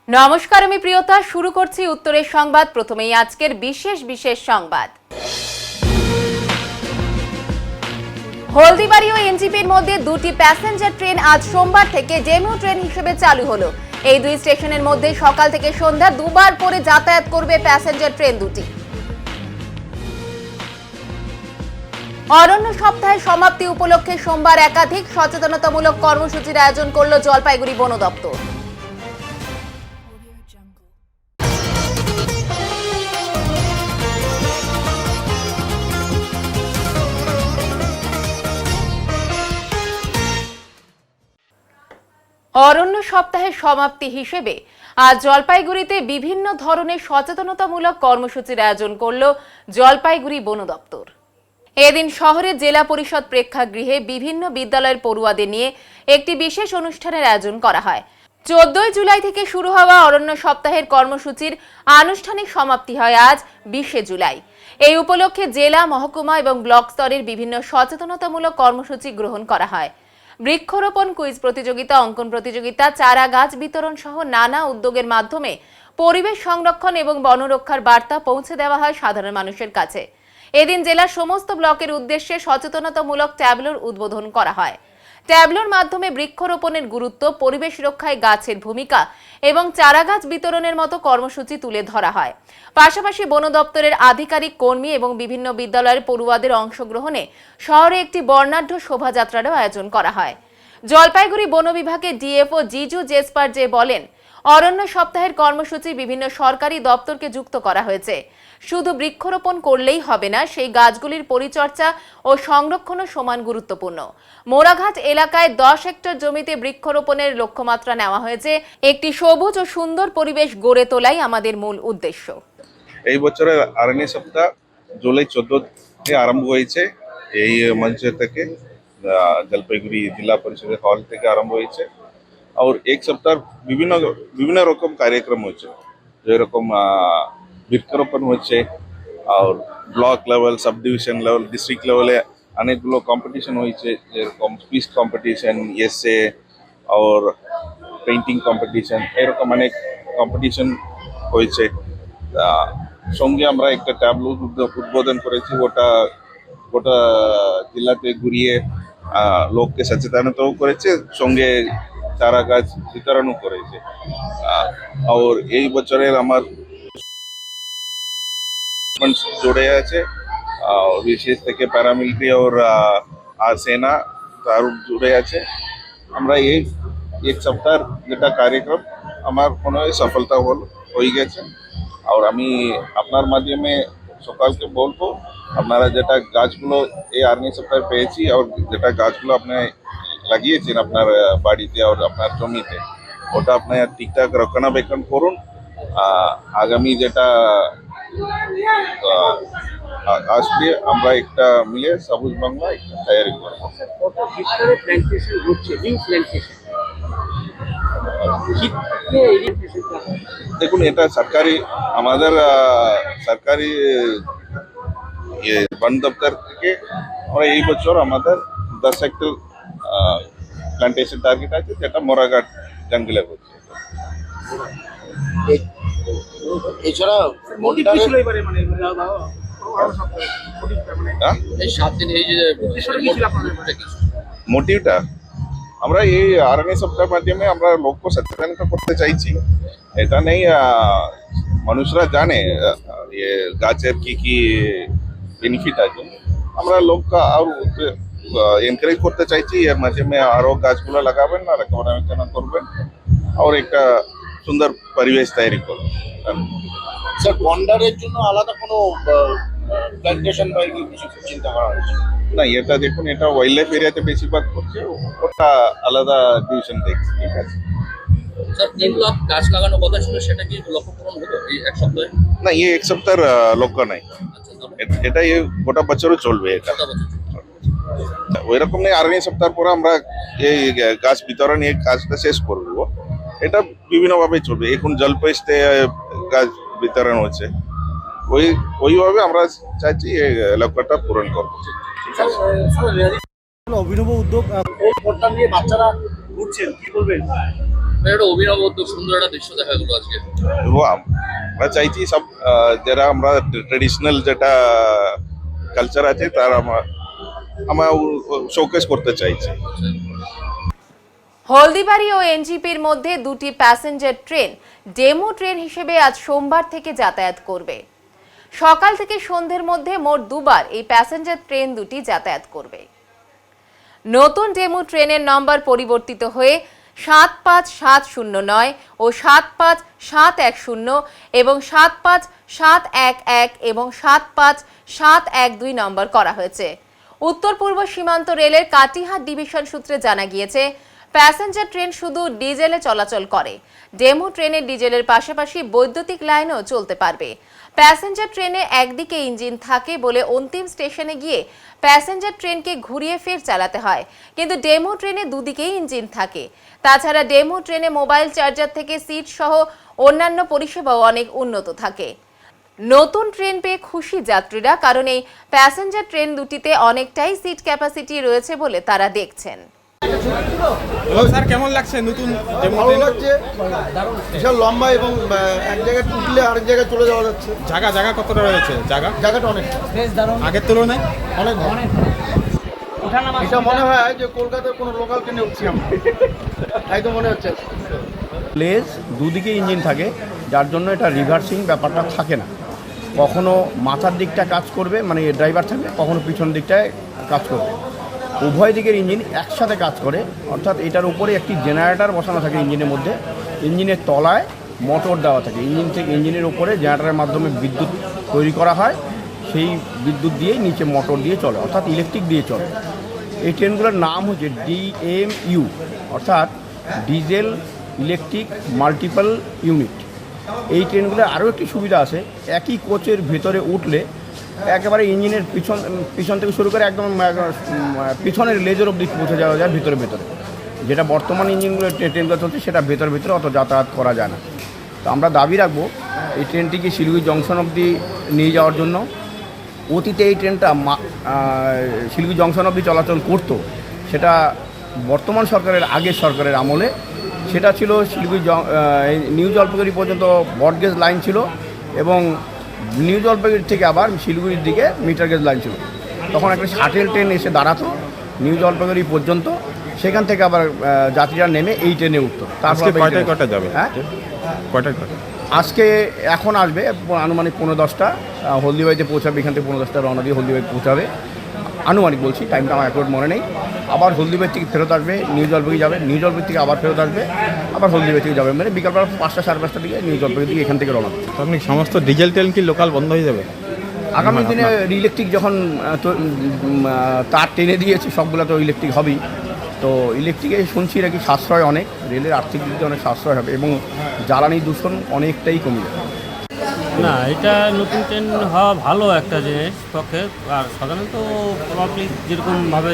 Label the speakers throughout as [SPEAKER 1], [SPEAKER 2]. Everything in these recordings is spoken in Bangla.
[SPEAKER 1] নমস্কার, আমি প্রিয়তা। শুরু করছি উত্তরের সংবাদ। প্রথমেই আজকের বিশেষ সংবাদ। হলদিবাড়ি ও এনজিপির মধ্যে দুটি প্যাসেঞ্জার ট্রেন আজ সোমবার থেকে ডেমু ট্রেন হিসেবে চালু হলো। এই দুই স্টেশনের মধ্যে সকাল থেকে সন্ধ্যা দুবার করে যাতায়াত করবে প্যাসেঞ্জার ট্রেন দুটি। অরণ্য সপ্তাহের সমাপ্তি উপলক্ষে সোমবার একাধিক সচেতনতামূলক কর্মসূচির আয়োজন করল জলপাইগুড়ি বন দপ্তর। অরণ্য সপ্তাহের সমাপ্তি হিসেবে আজ জলপাইগুড়িতে বিভিন্ন ধরনের সচেতনতামূলক কর্মসূচির আয়োজন করল জলপাইগুড়ি বন দপ্তর। এদিন শহরের জেলা পরিষদ প্রেক্ষাগৃহে বিভিন্ন বিদ্যালয়ের পড়ুয়াদের নিয়ে একটি বিশেষ অনুষ্ঠানের আয়োজন করা হয়। 14 জুলাই থেকে শুরু হওয়া অরণ্য সপ্তাহের কর্মসূচির আনুষ্ঠানিক সমাপ্তি হয় আজ 20 জুলাই। এই উপলক্ষে জেলা, মহকুমা এবং ব্লক স্তরের বিভিন্ন সচেতনতামূলক কর্মসূচি গ্রহণ করা হয়। বৃক্ষরোপণ, কুইজ প্রতিযোগিতা, অঙ্কন প্রতিযোগিতা, চারা গাছ বিতরণ সহ নানা উদ্যোগের মাধ্যমে পরিবেশ সংরক্ষণ এবং বনরক্ষার বার্তা পৌঁছে দেওয়া হয় সাধারণ মানুষের কাছে। এদিন জেলার সমস্ত ব্লকের উদ্দেশ্যে সচেতনতামূলক ট্যাবলোর উদ্বোধন করা হয়। ট্যাবলোর মাধ্যমে বৃক্ষরোপণের গুরুত্ব, পরিবেশ রক্ষায় গাছের ভূমিকা এবং চারা গাছ বিতরণের মতো কর্মসূচি তুলে ধরা হয়। পাশাপাশি বন দপ্তরের আধিকারিক, কর্মী এবং বিভিন্ন বিদ্যালয়ের পড়ুয়াদের অংশগ্রহণে শহরে একটি বর্ণাঢ্য শোভাযাত্রারও আয়োজন করা হয়। জলপাইগুড়ি বন বিভাগের ডিএফও জিজু জেসপার জে বলেন, অরণ্য সপ্তাহের কর্মসূচি বিভিন্ন সরকারি দপ্তরকে যুক্ত করা হয়েছে। শুধু বৃক্ষরোপণ করলেই হবে না, সেই গাছগুলির পরিচর্যা ও সংরক্ষণও সমান গুরুত্বপূর্ণ। মোড়াঘাট এলাকায় 10 হেক্টর জমিতে বৃক্ষরোপণের লক্ষ্যমাত্রা নেওয়া হয়েছে। একটি সবুজ ও সুন্দর পরিবেশ গড়ে তোলাই আমাদের মূল উদ্দেশ্য।
[SPEAKER 2] এই বছরের অরণ্য সপ্তাহ জুলাই 14 আরম্ভ হয়েছে। এই মঞ্চ থেকে জলপাইগুড়ি জেলা পরিষদের হল থেকে আরম্ভ হয়েছে। আর এক সপ্তাহ বিভিন্ন রকম কার্যক্রম হচ্ছে, যেরকম বৃক্ষরোপণ হচ্ছে, আর block level, subdivision level, district লেভেলে অনেকগুলো কম্পিটিশন হয়েছে, যেরকম কুইজ কম্পিটিশন, এসে আর পেইন্টিং কম্পিটিশন, এরকম অনেক কম্পিটিশন হয়েছে। সঙ্গে আমরা একটা ট্যাবলো উদ্বোধন করেছি, গোটা জেলাতে ঘুরিয়ে লোককে সচেতনতাও করেছে, সঙ্গে চারা গাছ বিতরণও করেছে। আর এই বছরের আমার জুড়ে আছে বিশেষ থেকে প্যারামিলিটারি আর সেনা তার জুড়ে আছে। আমরা এই এক সপ্তাহ যেটা কার্যক্রম আমার মনে হয় সফলতা হয়ে গেছে। আর আমি আপনার মাধ্যমে সকালকে বলবো, আপনারা যেটা গাছগুলো এই অরণ্য সপ্তাহে পেয়েছি আর যেটা গাছগুলো আপনি লাগিয়েছেন আপনার বাড়িতে আর আপনার জমিতে, ওটা আপনি ঠিকঠাক রক্ষণাবেক্ষণ করুন। আগামী যেটা আসলে আমরা একটা মিলে সবুজ বাংলা একটা তৈরি করবো। দেখুন, এটা আমাদের সরকারি বন দপ্তর থেকে আমরা এই বছর আমাদের 10 হেক্টর প্ল্যান্টেশন টার্গেট আছে, যেটা মোড়াঘাট জঙ্গলে হচ্ছে।
[SPEAKER 3] এছাড়া
[SPEAKER 2] মোটিভটা আমরা এই অরণ্য সপ্তাহের মাধ্যমে আমরা লোককে সচেতনতা করতে চাইছি। এটা নেই মানুষরা জানে গাছের কি বেনিফিট আছে, আমরা লোককে আরো এনকারেজ করতে চাইছি। এর মাধ্যমে আরো গাছগুলো লাগাবেন, না রক্ষণাবেক্ষণ করবেন, আর একটা সুন্দর পরিবেশ তৈরি করবেন।
[SPEAKER 3] স্যার, গন্ডারের জন্য আলাদা কোনো প্ল্যান্টেশন বা কিছু চিন্তা করা হয়েছে
[SPEAKER 2] না? এটা দেখুন, এটা ওয়াইল্ড লাইফ এরিয়াতে বেশিরভাগ করছে, ওটা আলাদা ডিভিশন দেখছি। ঠিক আছে
[SPEAKER 4] স্যার, 3 লাখ গাছ লাগানোর কথা ছিল, সেটা কি লক্ষ্য পূরণ হলো এই এক সপ্তাহে?
[SPEAKER 2] না, এই এক সপ্তাহের লক্ষ্য নাই, এটা গোটা বছরও চলবে। এটা ওইরকম নেই অরণ্য সপ্তাহের পরে আমরা এই গাছ বিতরণ এই কাজটা শেষ করবো। এটা বিভিন্ন ভাবে চলবে। এখন জলপাইতে গাছ বিতরণ হচ্ছে, ওইভাবে আমরা চাইছি এই লক্ষ্যটা পূরণ করবো।
[SPEAKER 5] অভিনব উদ্যোগ, বাচ্চারা ঘুরছেন, কি বলবেন?
[SPEAKER 4] একটা অভিনব উদ্যোগ, সুন্দর একটা দৃশ্য দেখা গেলো আজকে।
[SPEAKER 2] তো আমরা চাইছি সব যারা আমরা ট্রেডিশনাল যেটা কালচার আছে তার আমরা শোকেস করতে চাইছি।
[SPEAKER 1] হলদিবাড়ি ও এনজিপির মধ্যে দুটি প্যাসেঞ্জার ট্রেন ডেমো ট্রেন হিসেবে আজ সোমবার থেকে যাতায়াত করবে। সকাল থেকে সন্ধ্যের মধ্যে মোট দুবার এই প্যাসেঞ্জার ট্রেন দুটি যাতায়াত করবে। নতুন ডেমো ট্রেনের নম্বর পরিবর্তিত হয়ে ৭৫৭০৯ ও ৭৫৭১০ এবং ৭৫৭১১ এবং ৭৫৭১২ নম্বর করা হয়েছে। উত্তর পূর্ব সীমান্ত রেলের কাটিহার ডিভিশন সূত্রে জানা গিয়েছে, প্যাসেঞ্জার ট্রেন শুধু ডিজেলে চলাচল করে। ডেমো ট্রেনের ডিজেলের পাশাপাশি বৈদ্যুতিক লাইনও চলতে পারবে। প্যাসেঞ্জার ট্রেনে একদিকে ইঞ্জিন থাকে বলে অন্তিম স্টেশনে গিয়ে প্যাসেঞ্জার ট্রেনকে ঘুরিয়ে ফের চালাতে হয়, কিন্তু ডেমো ট্রেনে দুদিকেই ইঞ্জিন থাকে। তাছাড়া ডেমো ট্রেনে মোবাইল চার্জার থেকে সিট সহ অন্যান্য পরিষেবাও অনেক উন্নত থাকে। নতুন ট্রেন পেয়ে খুশি যাত্রীরা, কারণ এই প্যাসেঞ্জার ট্রেন দুটিতে অনেকটাই সিট ক্যাপাসিটি রয়েছে বলে তারা দেখছেন।
[SPEAKER 5] স্যার কেমন লাগছে নতুন?
[SPEAKER 6] ভালো লাগছে, বিশাল লম্বা এবং এক জায়গায় উঠলে আরেক জায়গায় চলে যাওয়া যাচ্ছে।
[SPEAKER 5] জায়গা কতটা রয়েছে? জায়গাটা
[SPEAKER 6] অনেক
[SPEAKER 5] আগের তুলনায়
[SPEAKER 6] অনেক ভালো। এটা মনে হয় যে কলকাতার কোনো লোকাল ট্রেনে উঠছি আমরা, তাই তো মনে হচ্ছে।
[SPEAKER 7] প্লেস দুদিকে ইঞ্জিন থাকে, যার জন্য এটা রিভার্সিং ব্যাপারটা থাকে না। কখনো মাথার দিকটা কাজ করবে, মানে ড্রাইভার থাকবে, কখনো পিছন দিকটায় কাজ করবে। উভয় দিকের ইঞ্জিন একসাথে কাজ করে, অর্থাৎ এটার উপরে একটি জেনারেটর বসানো থাকে ইঞ্জিনের মধ্যে। ইঞ্জিনের তলায় মোটর দেওয়া থাকে, ইঞ্জিনের উপরে জেনারেটরের মাধ্যমে বিদ্যুৎ তৈরি করা হয়। সেই বিদ্যুৎ দিয়েই নিচে মোটর দিয়ে চলে, অর্থাৎ ইলেকট্রিক দিয়ে চলে। এই ট্রেনগুলোর নাম হচ্ছে DMU, অর্থাৎ ডিজেল ইলেকট্রিক মাল্টিপল ইউনিট। এই ট্রেনগুলোর আরও একটি সুবিধা আছে, একই কোচের ভেতরে উঠলে একেবারে ইঞ্জিনের পিছন থেকে শুরু করে একদম পিছনের লেজের অবধি পৌঁছে যাওয়া যায় ভেতরে। যেটা বর্তমান ইঞ্জিনগুলো ট্রেনগুলো চলছে সেটা ভেতরে অত যাতায়াত করা যায় না। তো আমরা দাবি রাখবো এই ট্রেনটিকে শিলিগুড়ি জংশন অবধি নিয়ে যাওয়ার জন্য। অতীতে এই ট্রেনটা শিলিগুড়ি জংশন অবধি চলাচল করতো, সেটা বর্তমান সরকারের আগের সরকারের আমলে। সেটা ছিল শিলিগুড়ি নিউ জলপাইগুড়ি পর্যন্ত ব্রডগেজ লাইন ছিল, এবং নিউ জলপাইগুড়ি থেকে আবার শিলিগুড়ির দিকে মিটার গেজ লাইন ছিল। তখন একটা শাটেল ট্রেন এসে দাঁড়াতো নিউ জলপাইগুড়ি পর্যন্ত, সেখান থেকে আবার যাত্রীরা নেমে এই ট্রেনে উঠতো। তারপর
[SPEAKER 5] কয়টা যাবে?
[SPEAKER 7] হ্যাঁ,
[SPEAKER 5] কয়টা?
[SPEAKER 7] আজকে এখন আসবে আনুমানিক 10:15 হলদিবাড়িতে পৌঁছাবে। এখান থেকে 10:15 রওনা দিয়ে হলদিবাড়ি পৌঁছাবে, আনুমানিক বলছি, টাইমটা আমার অ্যাকুরেট মনে নেই। আবার হলদিবাড়ি থেকে ফেরত আসবে, নিউ জলপাইগুড়ি যাবে, নিউ জলপাইগুড়ি থেকে আবার ফেরত আসবে, আবার হলদিবাড়ি থেকে যাবে। মানে বিকালবেলা 5টা সাড়ে 5টার দিকে নিউ জলপাইগুড়ি দিকে এখান থেকে রওনা।
[SPEAKER 5] আপনি সমস্ত ডিজেল ট্রেন কি লোকাল বন্ধ হয়ে যাবে
[SPEAKER 7] আগামী দিনে? ইলেকট্রিক যখন তার টেনে দিয়েছে, সবগুলো তো ইলেকট্রিক হবেই। তো ইলেকট্রিকে শুনছি নাকি সাশ্রয় অনেক, রেলের আর্থিক দিক দিয়ে অনেক সাশ্রয় হবে এবং জ্বালানি দূষণ অনেকটাই কমে যাবে।
[SPEAKER 8] না, এটা নতুন ট্রেন হওয়া ভালো একটা জিনিস পক্ষে। আর সাধারণত পাবলিক যেরকমভাবে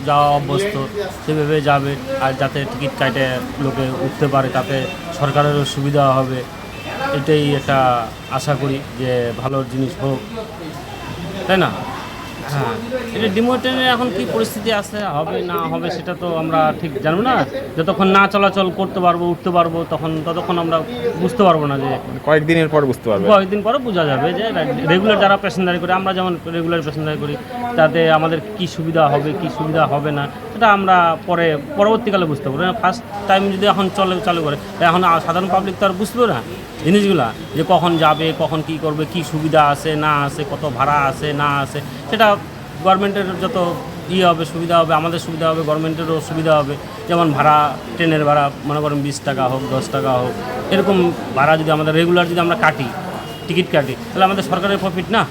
[SPEAKER 8] যাওয়া অভ্যস্ত সেভাবে যাবে, আর যাতে টিকিট কাটে লোকে উঠতে পারে, তাতে সরকারেরও সুবিধা হবে। এটাই একটা আশা করি যে ভালো জিনিস হোক, তাই না? হ্যাঁ, এটা ডেমো ট্রেনের এখন কী পরিস্থিতি আছে, হবে না হবে সেটা তো আমরা ঠিক জানবো না। যতক্ষণ না চলাচল করতে পারবো, উঠতে পারবো, ততক্ষণ আমরা বুঝতে পারবো না। যে
[SPEAKER 5] কয়েকদিনের পর বুঝতে পারবে,
[SPEAKER 8] কয়েকদিন পরে বোঝা যাবে যে রেগুলার যারা প্যাসেঞ্জারি করি, আমরা যেমন রেগুলার প্যাসেঞ্জারি করি, তাতে আমাদের কি সুবিধা হবে কি সুবিধা হবে না সেটা আমরা পরবর্তীকালে বুঝতে পারবো। ফার্স্ট টাইম যদি এখন চালু করে, এখন সাধারণ পাবলিক তো আর বুঝবে না জিনিসগুলা, যে কখন যাবে, কখন কি করবে, কি সুবিধা আছে না আছে, কত ভাড়া আছে না আছে। সেটা গভর্নমেন্টের যত হবে, সুবিধা হবে, আমাদের সুবিধা হবে, গভর্নমেন্টেরও সুবিধা হবে। যেমন ভাড়া, ট্রেনের ভাড়া মনে করেন 20 টাকা হোক, 10 টাকা হোক, এরকম ভাড়া যদি আমাদের রেগুলার যদি আমরা টিকিট কাটি, তাহলে আমাদের সরকারের প্রফিট না।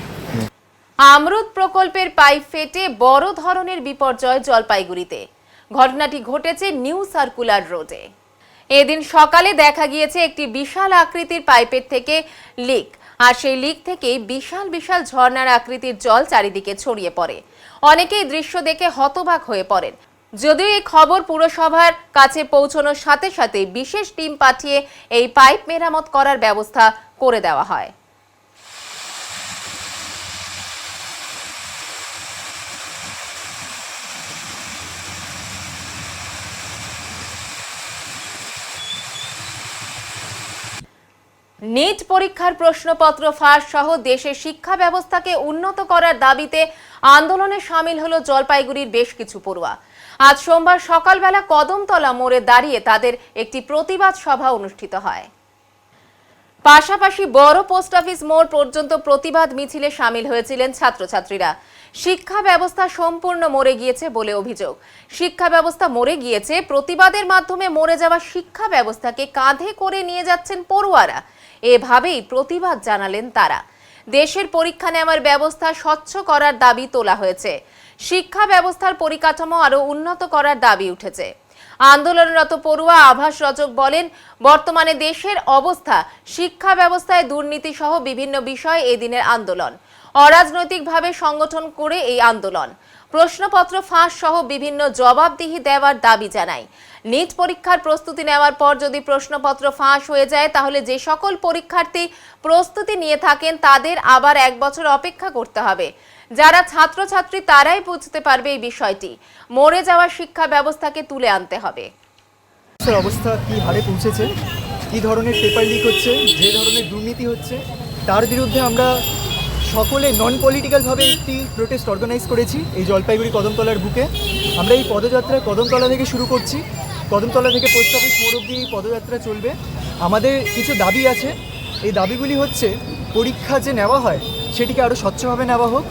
[SPEAKER 1] আমরুদ প্রকল্পের পাইপ ফেটে বড় ধরনের বিপর্যয় জলপাইগুড়িতে। ঘটনাটি ঘটেছে নিউ সার্কুলার রোডে। এদিন সকালে দেখা গিয়েছে একটি বিশাল আকৃতির পাইপের থেকে লিক, আর সেই লিক থেকেই বিশাল ঝর্ণার আকৃতির জল চারিদিকে ছড়িয়ে পড়ে। অনেকেই দৃশ্য দেখে হতবাক হয়ে পড়েন। যদিও এই খবর পুরসভার কাছে পৌঁছানোর সাথে সাথে বিশেষ টিম পাঠিয়ে এই পাইপ মেরামত করার ব্যবস্থা করে দেওয়া হয়। নিট পরীক্ষার প্রশ্নপত্র ফাঁস সহ দেশের শিক্ষা ব্যবস্থাকে উন্নত করার দাবিতে আন্দোলনে সামিল হলো জলপাইগুড়ির বেশ কিছু পড়ুয়া। আজ সোমবার সকালবেলা কদমতলা মোড়ে দাঁড়িয়ে তাদের একটি প্রতিবাদ সভা অনুষ্ঠিত হয়। পাশাপাশি বড় পোস্ট অফিস মোড় পর্যন্ত প্রতিবাদ মিছিলে সামিল হয়েছিলেন ছাত্রছাত্রীরা। শিক্ষা ব্যবস্থা সম্পূর্ণ মরে গিয়েছে বলে অভিযোগ। শিক্ষা ব্যবস্থা মরে গিয়েছে, প্রতিবাদের মাধ্যমে মরে যাওয়া শিক্ষা ব্যবস্থাকে কাঁধে করে নিয়ে যাচ্ছেন পড়ুয়ারা। এভাবেই প্রতিবাদ জানালেন তারা। দেশের পরীক্ষা নেওয়ার ব্যবস্থা স্বচ্ছ করার দাবি তোলা হয়েছে। শিক্ষা ব্যবস্থার পরিকাঠামো আরও উন্নত করার দাবি উঠেছে। আন্দোলনরত পড়ুয়া আভাস রজক বলেন, বর্তমানে দেশের অবস্থা, শিক্ষা ব্যবস্থায় দুর্নীতি সহ বিভিন্ন বিষয়ে এদিনের আন্দোলন। অরাজনৈতিকভাবে সংগঠন করে এই আন্দোলন। প্রশ্নপত্র ফাঁস সহ বিভিন্ন জবাবদিহি দেওয়ার দাবি জানায়। নিট পরীক্ষার প্রস্তুতি নেওয়ার পর যদি প্রশ্নপত্র ফাঁস হয়ে যায় তাহলে যে সকল পরীক্ষার্থী প্রস্তুতি নিয়ে থাকেন তাদের আবার 1 বছর অপেক্ষা করতে হবে। যারা ছাত্রছাত্রী তারাই বুঝতে পারবে এই বিষয়টি। মরে যাওয়া শিক্ষা ব্যবস্থাকে তুলে আনতে হবে।
[SPEAKER 9] অবস্থা কি হারে পৌঁছেছে, কি ধরনের পেপার লিক হচ্ছে, যে ধরনের দুর্নীতি হচ্ছে, তার বিরুদ্ধে আমরা সকলে নন পলিটিক্যালভাবে একটি প্রোটেস্ট অর্গানাইজ করেছি এই জলপাইগুড়ি কদমতলার বুকে। আমরা এই পদযাত্রা কদমতলা থেকে শুরু করছি। কদমতলা থেকে পোস্ট অফিস মোড় অবধি এই পদযাত্রা চলবে। আমাদের কিছু দাবি আছে। এই দাবিগুলি হচ্ছে, পরীক্ষা যে নেওয়া হয় সেটিকে আরও স্বচ্ছভাবে নেওয়া হোক,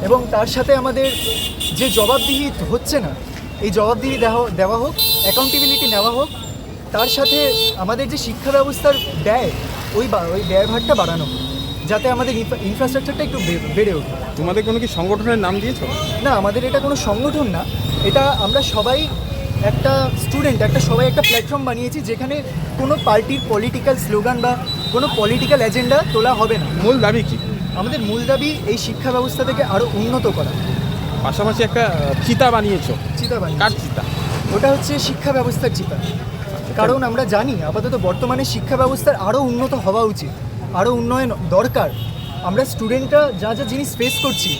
[SPEAKER 9] এবং তার সাথে আমাদের যে জবাবদিহি হচ্ছে না এই জবাবদিহি দেওয়া হোক, অ্যাকাউন্টেবিলিটি নেওয়া হোক। তার সাথে আমাদের যে শিক্ষা ব্যবস্থার ব্যয়, ওই ব্যয়ভারটা বাড়ানো হোক, যাতে আমাদের ইনফ্রাস্ট্রাকচারটা একটু বেড়ে ওঠে।
[SPEAKER 5] তোমাদের কোনো কি সংগঠনের নাম দিয়েছো?
[SPEAKER 9] না, আমাদের এটা কোনো সংগঠন না, এটা আমরা সবাই একটা স্টুডেন্ট, সবাই একটা প্ল্যাটফর্ম বানিয়েছি যেখানে কোনো পার্টির পলিটিক্যাল স্লোগান বা কোনো পলিটিক্যাল এজেন্ডা তোলা হবে না।
[SPEAKER 5] মূল দাবি কি?
[SPEAKER 9] আমাদের মূল দাবি এই শিক্ষা ব্যবস্থাটাকে আরও উন্নত করা।
[SPEAKER 5] পাশাপাশি একটা চিতা বানিয়েছো।
[SPEAKER 9] চিতা বানিয়ে,
[SPEAKER 5] কার চিতা?
[SPEAKER 9] ওটা হচ্ছে শিক্ষা ব্যবস্থার চিতা। কারণ আমরা জানি আপাতত বর্তমানে শিক্ষা ব্যবস্থার আরও উন্নত হওয়া উচিত, আরও উন্নয়ন দরকার। আমরা স্টুডেন্টরা যা যা জিনিস ফেস করছি,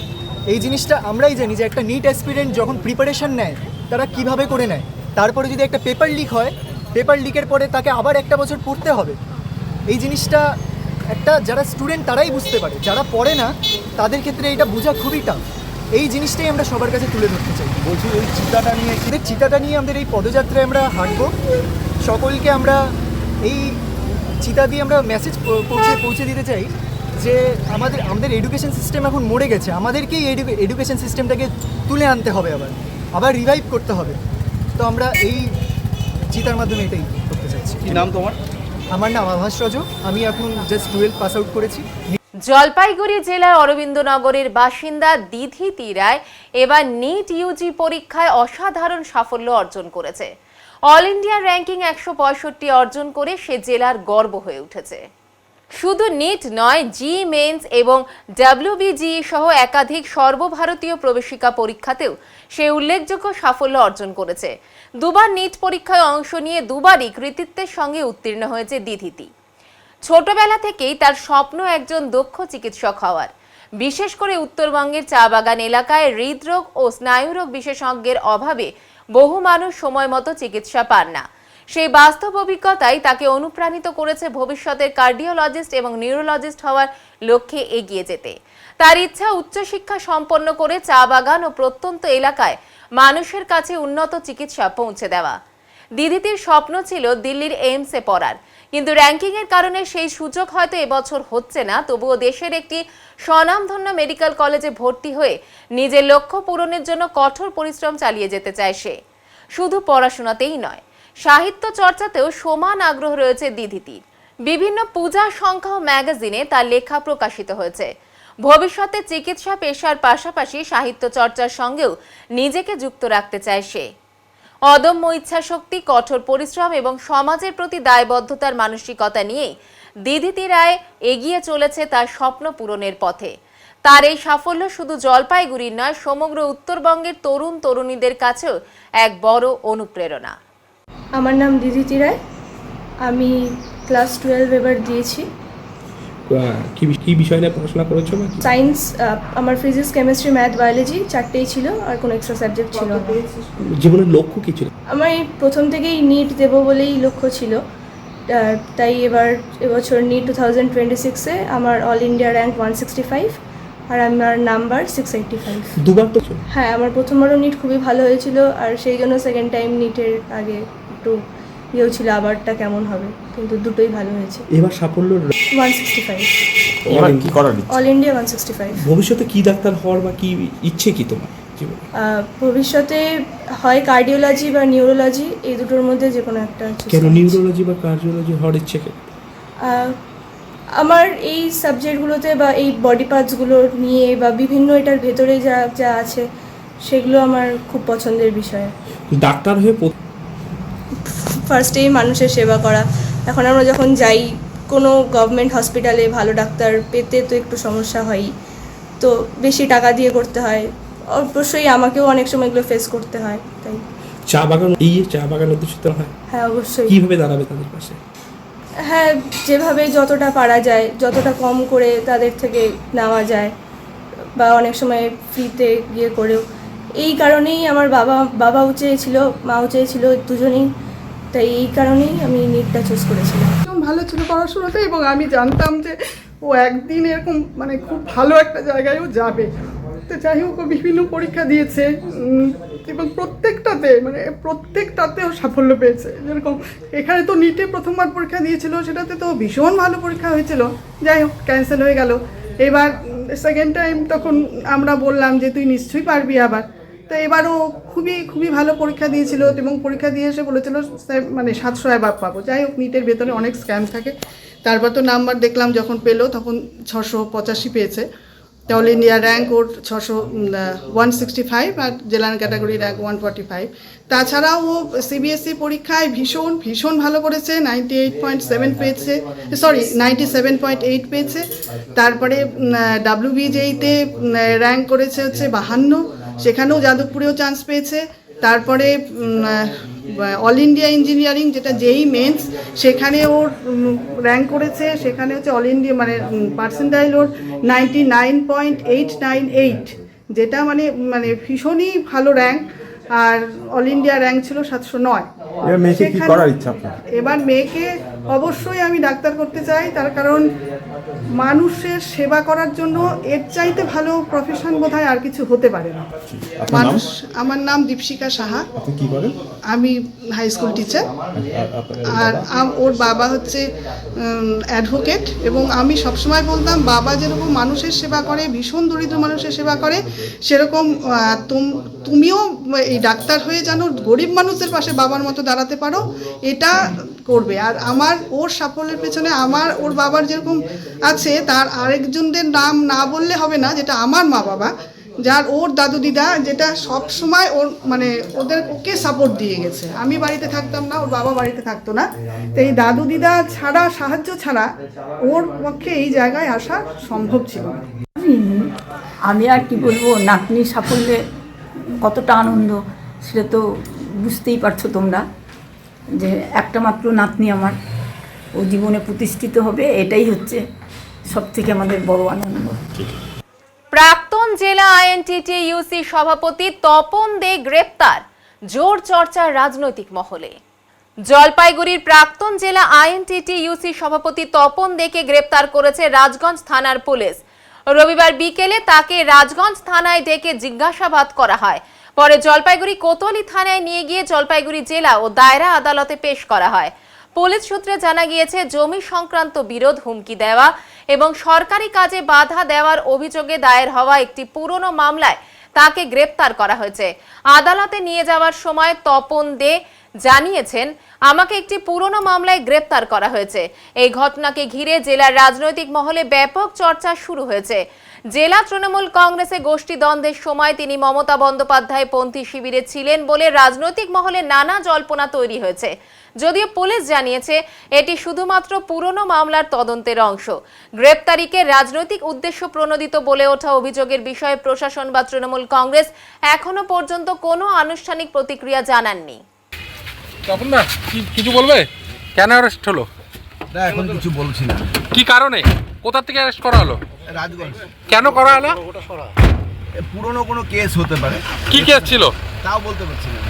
[SPEAKER 9] এই জিনিসটা আমরাই জানি যে একটা নিট অ্যাসপিরেন্ট যখন প্রিপারেশান নেয় তারা কিভাবে করে নেয়। তারপরে যদি একটা পেপার লিক হয়, পেপার লিকের পরে তাকে আবার 1 বছর পড়তে হবে। এই জিনিসটা যারা স্টুডেন্ট তারাই বুঝতে পারে, যারা পড়ে না তাদের ক্ষেত্রে এটা বোঝা খুবই টাফ। এই জিনিসটাই আমরা সবার কাছে তুলে ধরতে চাই।
[SPEAKER 7] বলছি ওই চিন্তাটা নিয়ে
[SPEAKER 9] চিতাটা নিয়ে আমাদের এই পদযাত্রায় আমরা হাঁটবো। সকলকে আমরা এই চিতা দিয়ে আমরা মেসেজ পৌঁছে দিতে চাই যে আমাদের এডুকেশন সিস্টেম এখন মরে গেছে। আমাদেরকেই এডুকেশন সিস্টেমটাকে তুলে আনতে হবে, আবার রিভাইভ করতে হবে। তো আমরা এই চিতার মাধ্যমে এটাই করতে চাইছি।
[SPEAKER 7] কি নাম তোমার?
[SPEAKER 9] আমার নাম আভাস রজক, আমি এখন জাস্ট 12 পাস আউট করেছি।
[SPEAKER 1] জলপাইগুড়ি জেলার অরবিন্দনগরের বাসিন্দা দিধিতি রায় এবার নিট ইউজি পরীক্ষায় অসাধারণ সাফল্য অর্জন করেছে। অল ইন্ডিয়া র্যাঙ্কিং 165 অর্জন করে সে জেলার গর্ব হয়ে উঠেছে। শুধু নিট নয়, জি মেন্স এবং WBGE সহ একাধিক সর্বভারতীয় প্রবেশিকা পরীক্ষাতেও সে উল্লেখযোগ্য সাফল্য অর্জন করেছে। 2বার নিট পরীক্ষায় অংশ নিয়ে 2বারই কৃতিত্বের সঙ্গে উত্তীর্ণ হয়েছে দিধিতি। ছোটবেলা থেকেই তার স্বপ্ন একজন দক্ষ চিকিৎসক হওয়ার। বিশেষ করে উত্তরবঙ্গের চা বাগান এলাকায় হৃদরোগ ও স্নায়ুরোগ বিশেষজ্ঞের অভাবে বহু মানুষ সময় মতো চিকিৎসা পান না। সেই বাস্তব অভিজ্ঞতাই তাকে অনুপ্রাণিত করেছে ভবিষ্যতের কার্ডিওলজিস্ট এবং নিউরোলজিস্ট হওয়ার লক্ষ্যে এগিয়ে যেতে। তার ইচ্ছা উচ্চশিক্ষা সম্পন্ন করে চা বাগান ও প্রত্যন্ত এলাকায় মানুষের কাছে উন্নত চিকিৎসা পৌঁছে দেওয়া। দিধিতির স্বপ্ন ছিল দিল্লির এইমসে পড়ার, কিন্তু র্যাঙ্কিংয়ের কারণে সেই সুযোগ হয়তো এবছর হচ্ছে না। তবুও দেশের একটি স্বনামধন্য মেডিকেল কলেজে ভর্তি হয়ে নিজের লক্ষ্য পূরণের জন্য কঠোর পরিশ্রম চালিয়ে যেতে চায় সে। শুধু পড়াশোনাতেই নয়, সাহিত্য চর্চাতেও সমান আগ্রহ রয়েছে দিধিতির। বিভিন্ন পূজা সংখ্যা ও ম্যাগাজিনে তার লেখা প্রকাশিত হয়েছে। ভবিষ্যতে চিকিৎসা পেশার পাশাপাশি সাহিত্য চর্চার সঙ্গেও নিজেকে যুক্ত রাখতে চায় সে। অদম্য ইচ্ছাশক্তি, কঠোর পরিশ্রম এবং সমাজের প্রতি দায়বদ্ধতার মানসিকতা নিয়েই দিধিতি রায় এগিয়ে চলেছে তার স্বপ্ন পূরণের পথে। তার এই সাফল্য শুধু জলপাইগুড়ির নয়, সমগ্র উত্তরবঙ্গের তরুণ তরুণীদের কাছেও এক বড় অনুপ্রেরণা।
[SPEAKER 10] আমার নাম দিধিতি রায়, আমি ক্লাস 12 এবার দিয়েছি।
[SPEAKER 11] কি বিষয় নিয়ে পড়াশোনা করেছো?
[SPEAKER 10] সায়েন্স, আমার ফিজিক্স, কেমিস্ট্রি, ম্যাথ, বায়োলজি 4টেই ছিল, আর কোনো এক্সট্রা সাবজেক্ট ছিল না।
[SPEAKER 11] জীবনের লক্ষ্য কি ছিল?
[SPEAKER 10] আমার প্রথম থেকেই নিট দেব বলেই লক্ষ্য ছিল, তাই এবছর নিট 2026-এ আমার অল ইন্ডিয়া র্যাঙ্ক 165 আর আমার নাম্বার 685।
[SPEAKER 11] দুবার তো
[SPEAKER 10] হ্যাঁ, আমার প্রথমবারও নিট খুবই ভালো হয়েছিল, আর সেই জন্য সেকেন্ড টাইম নিটের আগে একটু ইয়েও ছিল আবারটা কেমন হবে, কিন্তু দুটোই ভালো হয়েছে।
[SPEAKER 11] এবার সাফল্য
[SPEAKER 10] 165
[SPEAKER 5] এবার কি করার
[SPEAKER 10] অল ইন্ডিয়া 165।
[SPEAKER 11] ভবিষ্যতে কি ডাক্তার হওয়ার বা কি ইচ্ছে কি তোমার জীবনে?
[SPEAKER 10] ভবিষ্যতে হয় কার্ডিওলজি বা নিউরোলজি, এই দুটোর মধ্যে যে কোনো একটা।
[SPEAKER 11] কেন নিউরোলজি বা কার্ডিওলজি হওয়ার ইচ্ছে কেন?
[SPEAKER 10] আমার এই সাবজেক্টগুলোতে বা এই বডি পার্টসগুলো নিয়ে বা বিভিন্ন এটার ভেতরে যা যা আছে সেগুলো আমার খুব পছন্দের বিষয়।
[SPEAKER 11] ডাক্তার হয়ে
[SPEAKER 10] ফার্স্টেই মানুষের সেবা করা। এখন আমরা যখন যাই কোনো গভর্নমেন্ট হসপিটালে ভালো ডাক্তার পেতে তো একটু সমস্যা হয়ই, তো বেশি টাকা দিয়ে করতে হয়, অবশ্যই আমাকেও অনেক সময় এগুলো ফেস করতে হয়। তাই
[SPEAKER 11] চা বাগান অধ্যুষিত হয়?
[SPEAKER 10] হ্যাঁ, অবশ্যই।
[SPEAKER 11] কিভাবে দাঁড়াবে তাদের পাশে?
[SPEAKER 10] হ্যাঁ, যেভাবে যতটা পারা যায়, যতটা কম করে তাদের থেকে নেওয়া যায়, বা অনেক সময় ফ্রিতে গিয়ে করেও। এই কারণেই আমার বাবাও চেয়েছিল, মাও চেয়েছিল, দুজনেই। তাই এই কারণেই আমি নিটটা চুজ করেছিলাম।
[SPEAKER 6] ভালো ছিল পড়াশোনাতে, এবং আমি জানতাম যে ও একদিন এরকম মানে খুব ভালো একটা জায়গায়ও যাবে। তো যাই হোক, ও বিভিন্ন পরীক্ষা দিয়েছে এবং প্রত্যেকটাতেও সাফল্য পেয়েছে। যেরকম এখানে তো নিটে প্রথমবার পরীক্ষা দিয়েছিল, সেটাতে তো ভীষণ ভালো পরীক্ষা হয়েছিল, যাই হোক ক্যান্সেল হয়ে গেল। এবার সেকেন্ড টাইম তখন আমরা বললাম যে তুই নিশ্চয়ই পারবি আবার। তো এবারও খুবই ভালো পরীক্ষা দিয়েছিল, এবং পরীক্ষা দিয়ে এসে বলেছিল মানে 700 এবার পাবো। যাই হোক, নিটের ভেতরে অনেক স্ক্যাম থাকে। তারপর তো নাম্বার দেখলাম যখন পেলো তখন 685 পেয়েছে। অল ইন্ডিয়া র্যাঙ্ক ওর 165 আর জেলার ক্যাটাগরি র্যাঙ্ক 145। তাছাড়াও ও সিবিএসসি পরীক্ষায় ভীষণ ভালো করেছে, 98.7 পেয়েছে, 97.8 পেয়েছে। তারপরে WBJতে র্যাঙ্ক করেছে হচ্ছে 52, সেখানেও যাদবপুরেও চান্স পেয়েছে। তারপরে অল ইন্ডিয়া ইঞ্জিনিয়ারিং যেটা যেই মেন্স, সেখানে ওর র্যাঙ্ক করেছে, সেখানে হচ্ছে অল ইন্ডিয়া মানে পার্সেন্টাইল ওর 99.898, যেটা মানে ভীষণই ভালো র্যাঙ্ক। আর অল ইন্ডিয়া র্যাঙ্ক ছিল 709।
[SPEAKER 5] এবার মেয়েকে কি করার ইচ্ছা আপনার?
[SPEAKER 6] এবার মেয়েকে অবশ্যই আমি ডাক্তার করতে চাই, তার কারণ মানুষের সেবা করার জন্য এর চাইতে ভালো প্রফেশন বোধহয় আর কিছু হতে পারে না। আমার নাম দীপশিকা সাহা।
[SPEAKER 5] আপনি কি করেন?
[SPEAKER 6] আমি হাই স্কুল টিচার। আর ওর বাবা হচ্ছে অ্যাডভোকেট, এবং আমি সবসময় বলতাম বাবা যেরকম মানুষের সেবা করে, ভীষণ দরিদ্র মানুষের সেবা করে, সেরকম তুমিও এই ডাক্তার হয়ে যেন গরিব মানুষদের পাশে বাবার মতো দাঁড়াতে পারো, এটা করবে। আর ওর সাফল্যের পেছনে ওর বাবার যেরকম আছে, তার আরেকজনদের নাম না বললে হবে না, যেটা আমার মা বাবা, যার ওর দাদু দিদা যেটা সব সময় ওর মানে ওকে সাপোর্ট দিয়ে গেছে। আমি বাড়িতে থাকতাম না, ওর বাবা বাড়িতে থাকতো না, তো এই দাদু দিদা ছাড়া, সাহায্য ছাড়া ওর পক্ষে এই জায়গায় আসা সম্ভব ছিল না।
[SPEAKER 12] আমি আর কি বলবো, নাতনির সাফল্যে কতটা আনন্দ সেটা তো বুঝতেই পারছো তোমরা, যে একটা মাত্র নাতনি আমার, ও জীবনে প্রতিষ্ঠিত হবে, এটাই হচ্ছে সবথেকে আমাদের বড় আনন্দ।
[SPEAKER 1] প্রাক্তন জেলা আইএনটিটিইউসি সভাপতি তপন দে গ্রেপ্তার, জোর চর্চা রাজনৈতিক মহলে। জলপাইগুড়ির প্রাক্তন জেলা আইএনটিটিইউসি সভাপতি তপন দেকে গ্রেপ্তার করেছে রাজগঞ্জ থানার পুলিশ। রবিবার বিকেলে তাকে রাজগঞ্জ থানায় ডেকে জিজ্ঞাসাবাদ করা হয়, পরে জলপাইগুড়ি কোতোয়ালি থানায় নিয়ে গিয়ে জলপাইগুড়ি জেলা ও দায়রা আদালতে পেশ করা হয়। পুলিশ সূত্রে জানা গিয়েছে, জমি সংক্রান্ত বিরোধ, হুমকি দেওয়া এবং সরকারি কাজে বাধা দেওয়ার অভিযোগে দায়ের হওয়া একটি পুরনো মামলায় তাকে গ্রেপ্তার করা হয়েছে। আদালতে নিয়ে যাওয়ার সময় তপন দে জানিয়েছেন, আমাকে একটি পুরনো মামলায় গ্রেপ্তার করা হয়েছে। এই ঘটনাকে ঘিরে জেলার রাজনৈতিক মহলে ব্যাপক চর্চা শুরু হয়েছে। জেলা তৃণমূল কংগ্রেসে গোষ্ঠী দ্বন্দ্বের সময় তিনি মমতা বন্দ্যোপাধ্যায় পন্থী শিবিরে ছিলেন বলে রাজনৈতিক মহলে নানা জল্পনা তৈরি হয়েছে। যদিও পুলিশ জানিয়েছে, এটি শুধুমাত্র পুরনো মামলার তদন্তের অংশ। গ্রেপ্তারিকে রাজনৈতিক উদ্দেশ্য প্রণোদিত বলে ওঠা অভিযোগের বিষয়ে প্রশাসন বা তৃণমূল কংগ্রেস এখনো পর্যন্ত কোনো আনুষ্ঠানিক প্রতিক্রিয়া জানাননি।
[SPEAKER 5] তপন দা কিছু বলবে? কেন অ্যারেস্ট হলো?
[SPEAKER 3] না, এখন কিছু বলছি না।
[SPEAKER 5] কি কারণে, কোথা থেকে অ্যারেস্ট করা হলো?
[SPEAKER 3] রাজগঞ্জ।
[SPEAKER 5] কেন করা হলো?
[SPEAKER 3] পুরনো কোনো কেস হতে পারে।
[SPEAKER 5] কি কেস ছিল তাও
[SPEAKER 3] বলতে পারছি না।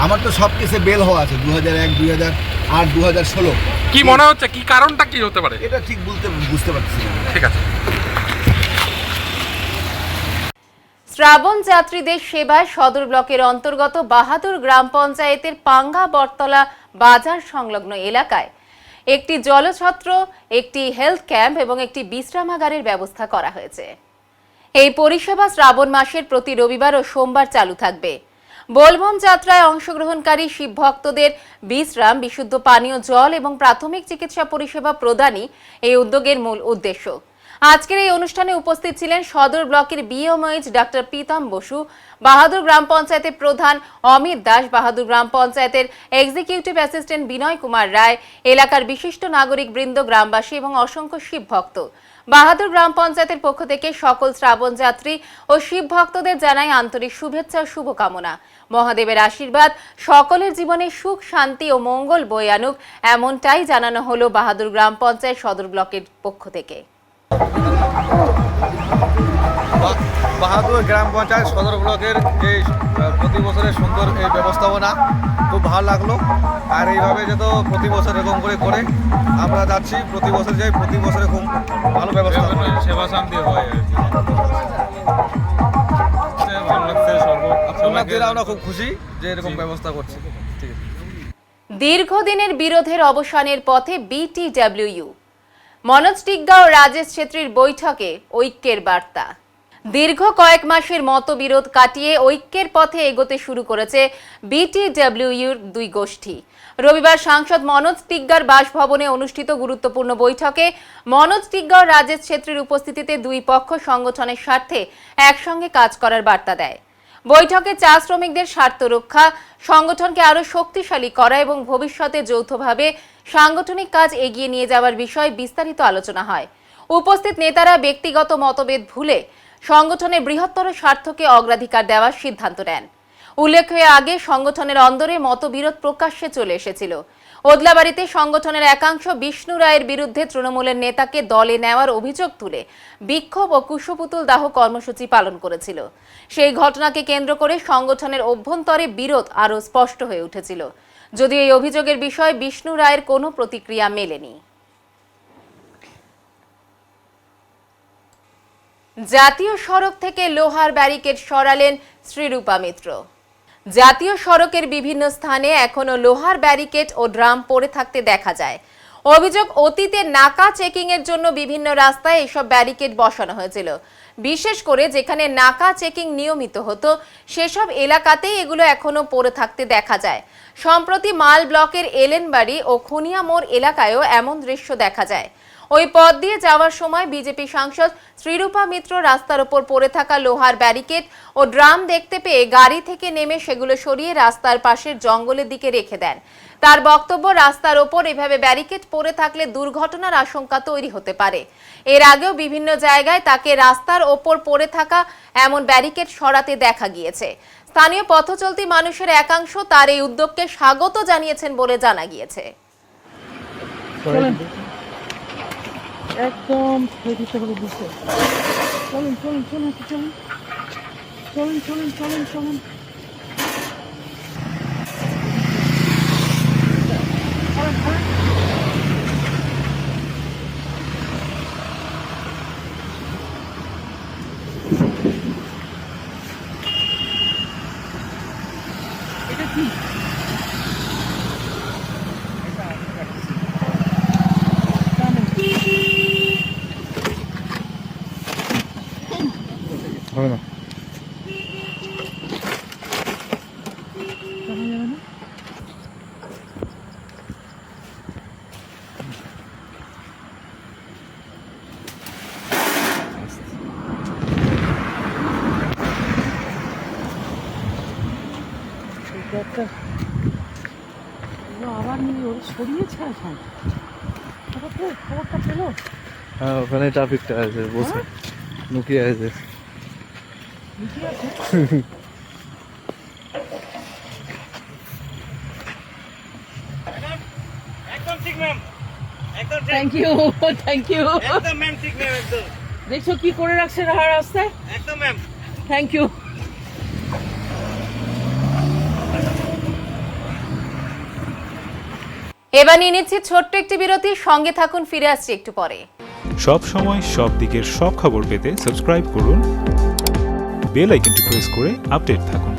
[SPEAKER 3] আমার তো সব কেসে বেল হওয়া আছে, 2001, 2000 আর 2016।
[SPEAKER 5] কি মনে হচ্ছে, কি কারণটা কি হতে পারে?
[SPEAKER 3] এটা ঠিক বুঝতে পারছি না।
[SPEAKER 5] ঠিক আছে।
[SPEAKER 1] শ্রাবণ যাত্রীদের সেবায় সদর ব্লকের অন্তর্গত বাহাদুর গ্রাম পঞ্চায়েতের পাঙ্গা বটতলা বাজার সংলগ্ন এলাকায় একটি জলছত্র, একটি হেলথ ক্যাম্প এবং একটি বিশ্রামাগারের ব্যবস্থা করা হয়েছে। এই পরিষেবা শ্রাবণ মাসের প্রতি রবিবার ও সোমবার চালু থাকবে। বোলবম যাত্রায় অংশগ্রহণকারী শিব ভক্তদের বিশ্রাম, বিশুদ্ধ পানীয় জল এবং প্রাথমিক চিকিৎসা পরিষেবা প্রদানই এই উদ্যোগের মূল উদ্দেশ্য। আজকের এই অনুষ্ঠানে উপস্থিত ছিলেন সদর ব্লকের বিএমএইচ ডাক্তার প্রীতম বসু, বাহাদুর গ্রাম পঞ্চায়েতের প্রধান অমিত দাস, বাহাদুর গ্রাম পঞ্চায়েতের এক্সিকিউটিভ অ্যাসিস্ট্যান্ট বিনয় কুমার রায়, এলাকার বিশিষ্ট নাগরিক বৃন্দ, গ্রামবাসী এবং অসংখ্য শিব ভক্ত। বাহাদুর গ্রাম পঞ্চায়েতের পক্ষ থেকে সকল শ্রাবণ যাত্রী ও শিব ভক্তদের জানাই আন্তরিক শুভেচ্ছা ও শুভকামনা। মহাদেবের আশীর্বাদ সকলের জীবনে সুখ, শান্তি ও মঙ্গল বয়ে আনুক, এমনটাই জানানো হলো বাহাদুর গ্রাম পঞ্চায়েত সদর ব্লকের পক্ষ থেকে।
[SPEAKER 13] বাহাদুর গ্রাম পঞ্চায়েত সদর ব্লকের যে প্রতি বছরের সুন্দর এই ব্যবস্থাপনা খুব ভালো লাগলো। আর এইভাবে যত প্রতি বছর এরকম করে আমরা যাচ্ছি, প্রতি বছর যাই, প্রতি বছরে খুব ভালো ব্যবস্থা, সেবা শান্তি হয়। আমরা খুব খুশি যে এরকম ব্যবস্থা করছি। ঠিক আছে।
[SPEAKER 1] দীর্ঘদিনের বিরোধের অবসানের পথে বিটিডব্লিউইউ। মনোজ টিগ্গা ও রাজেশ ছেত্রীর বৈঠকে ঐক্যের বার্তা। দীর্ঘ কয়েক মাসের মতবিরোধ কাটিয়ে ঐক্যের পথে এগোতে শুরু করেছে বিটিডব্লিউইউর দুই গোষ্ঠী। রবিবার সাংসদ মনোজ টিগ্গার বাসভবনে অনুষ্ঠিত গুরুত্বপূর্ণ বৈঠকে মনোজ টিগ্গা ও রাজেশ ছেত্রীর উপস্থিতিতে দুই পক্ষ সংগঠনের স্বার্থে একসঙ্গে কাজ করার বার্তা দেয়। বৈঠকে চা শ্রমিকদের স্বার্থ রক্ষা, সংগঠনকে আরও শক্তিশালী করা এবং ভবিষ্যতে যৌথভাবে সাংগঠনিক কাজ এগিয়ে নিয়ে যাওয়ার বিষয়ে বিস্তারিত আলোচনা হয়। উপস্থিত নেতারা ব্যক্তিগত মতভেদ ভুলে সংগঠনের বৃহত্তর স্বার্থকে অগ্রাধিকার দেওয়ার সিদ্ধান্ত নেন। উল্লেখ্য, আগে সংগঠনের অন্দরে মতবিরোধ প্রকাশ্যে চলে এসেছিল। ওদলাবাড়িতে সংগঠনের একাংশ বিষ্ণু রায়ের বিরুদ্ধে তৃণমূলের নেতাকে দলে নেওয়ার অভিযোগ তুলে বিক্ষোভ ও কুশপুতুল দাহ কর্মসূচি পালন করেছিল। সেই ঘটনাকে কেন্দ্র করে সংগঠনের অভ্যন্তরে বিরোধ আরও স্পষ্ট হয়ে উঠেছিল, যদিও এই অভিযোগের বিষয়ে বিষ্ণু রায়ের কোনো প্রতিক্রিয়া মেলেনি। জাতীয় সড়ক থেকে লোহার ব্যারিকেড সরালেন শ্রীরূপা মিত্র। জাতীয় সড়কের বিভিন্ন স্থানে এখনো লোহার ব্যারিকেড ও ড্রাম পড়ে থাকতে দেখা যায়। অভিযোগ, অতীতে নাকা চেকিং এর জন্য বিভিন্ন রাস্তায় এসব ব্যারিকেড বসানো হয়েছিল। বিশেষ করে যেখানে নাকা চেকিং নিয়মিত হতো সেসব এলাকাতেই এগুলো এখনো পড়ে থাকতে দেখা যায়। সম্প্রতি মাল ব্লকের এলেনবাড়ি ও খুনিয়া মোড় এলাকায়ও এমন দৃশ্য দেখা যায়। ওই পথ দিয়ে যাওয়ার সময় বিজেপি সাংসদ শ্রীরূপা মিত্র রাস্তার ওপর পড়ে থাকা লোহার ব্যারিকেড ও ড্রাম দেখতে পেয়ে গাড়ি থেকে নেমে সেগুলো সরিয়ে রাস্তার পাশের জঙ্গলের দিকে রেখে দেন। তার বক্তব্য, রাস্তার ওপর এভাবে ব্যারিকেড পড়ে থাকলে দুর্ঘটনার আশঙ্কা তৈরি হতে পারে। এর আগেও বিভিন্ন জায়গায় তাকে রাস্তার ওপর পড়ে থাকা এমন ব্যারিকেড সরাতে দেখা গিয়েছে। স্থানীয় পথচলতি মানুষের একাংশ তার এই উদ্যোগকে স্বাগত জানিয়েছেন বলে জানা গিয়েছে।
[SPEAKER 14] একদম চলুন চলুন চলুন চলুন চলুন চলুন চলুন চলুন। এটা কি?
[SPEAKER 5] হবে না।
[SPEAKER 14] আবার নিয়ে ওরা সরিয়েছে এখন। খবরটা পেলো?
[SPEAKER 13] হ্যাঁ, ওখানে ট্রাফিকটা আছে, বসে লুকিয়ে আছে।
[SPEAKER 14] Thank you thank you. দেখছো কি করে রাখছে রাস্তায়? একদম ম্যাম, থ্যাংক ইউ।
[SPEAKER 1] এবার নিয়ে নিচ্ছি ছোট্ট একটি বিরতি, সঙ্গে থাকুন, ফিরে আসছি একটু পরে।
[SPEAKER 15] সব সময় সব দিকের সব খবর পেতে সাবস্ক্রাইব করুন, বেল আইকনটি প্রেস করে আপডেট থাকুন।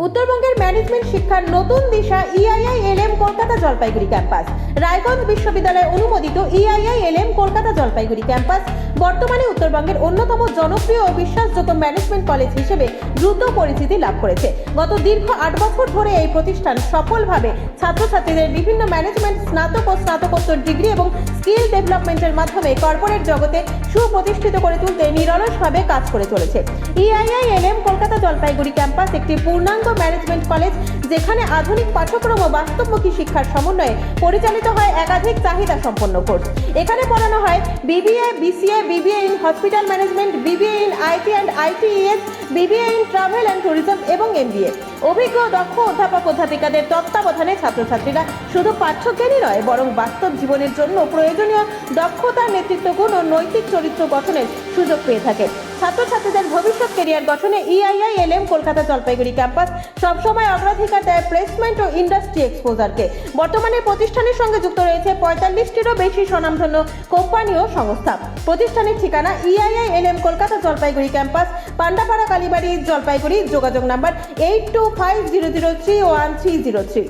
[SPEAKER 16] উত্তরবঙ্গের ম্যানেজমেন্ট শিক্ষার নতুন দিশা EIILM কলকাতা জলপাইগুড়ি ক্যাম্পাস। রায়গঞ্জ বিশ্ববিদ্যালয় অনুমোদিত EIILM কলকাতা জলপাইগুড়ি ক্যাম্পাস বর্তমানে উত্তরবঙ্গের অন্যতম জনপ্রিয় ও বিশ্বাসযোগ্য ম্যানেজমেন্ট কলেজ হিসেবে দ্রুত পরিচিতি লাভ করেছে। গত দীর্ঘ 8 বছর ধরে এই প্রতিষ্ঠান সফলভাবে ছাত্রছাত্রীদের বিভিন্ন ম্যানেজমেন্ট স্নাতক ও স্নাতকোত্তর ডিগ্রি এবং স্কিল ডেভেলপমেন্টের মাধ্যমে কর্পোরেট জগতে সুপ্রতিষ্ঠিত করে তুলতে নিরলসভাবে কাজ করে চলেছে। EIILM কলকাতা জলপাইগুড়ি ক্যাম্পাস একটি পূর্ণাঙ্গ ম্যানেজমেন্ট কলেজ, যেখানে আধুনিক পাঠ্যক্রম ও বাস্তবমুখী শিক্ষার সমন্বয়ে পরিচালিত হয় একাধিক চাহিদা সম্পন্ন কোর্স। এখানে পড়ানো হয় BBA, BCA, BBA in hospital management, BBA in IT and ITES, BBA in travel and tourism এবং MBA। অভিজ্ঞ দক্ষ অধ্যাপক অধ্যাপিকাদের তত্ত্বাবধানে ছাত্রছাত্রীরা শুধু পাঠ্যজ্ঞানই নয়, বরং বাস্তব জীবনের জন্য প্রয়োজনীয় দক্ষতা, নেতৃত্ব গুণ ও নৈতিক চরিত্র গঠনের সুযোগ পেয়ে থাকে। ছাত্রছাত্রীদের ভবিষ্যৎ ক্যারিয়ার গঠনে EIILM কলকাতা জলপাইগুড়ি ক্যাম্পাস সবসময় অগ্রাধিকার দেয় প্লেসমেন্ট ও ইন্ডাস্ট্রি এক্সপোজারকে। বর্তমানে প্রতিষ্ঠানের সঙ্গে যুক্ত রয়েছে 45টিরও বেশি স্বনামধন্য কোম্পানি ও সংস্থা। প্রতিষ্ঠানের ঠিকানা EIILM কলকাতা জলপাইগুড়ি ক্যাম্পাস, পান্ডাপাড়া, কালীবাড়ি, জলপাইগুড়ি। যোগাযোগ নাম্বার 8250031303।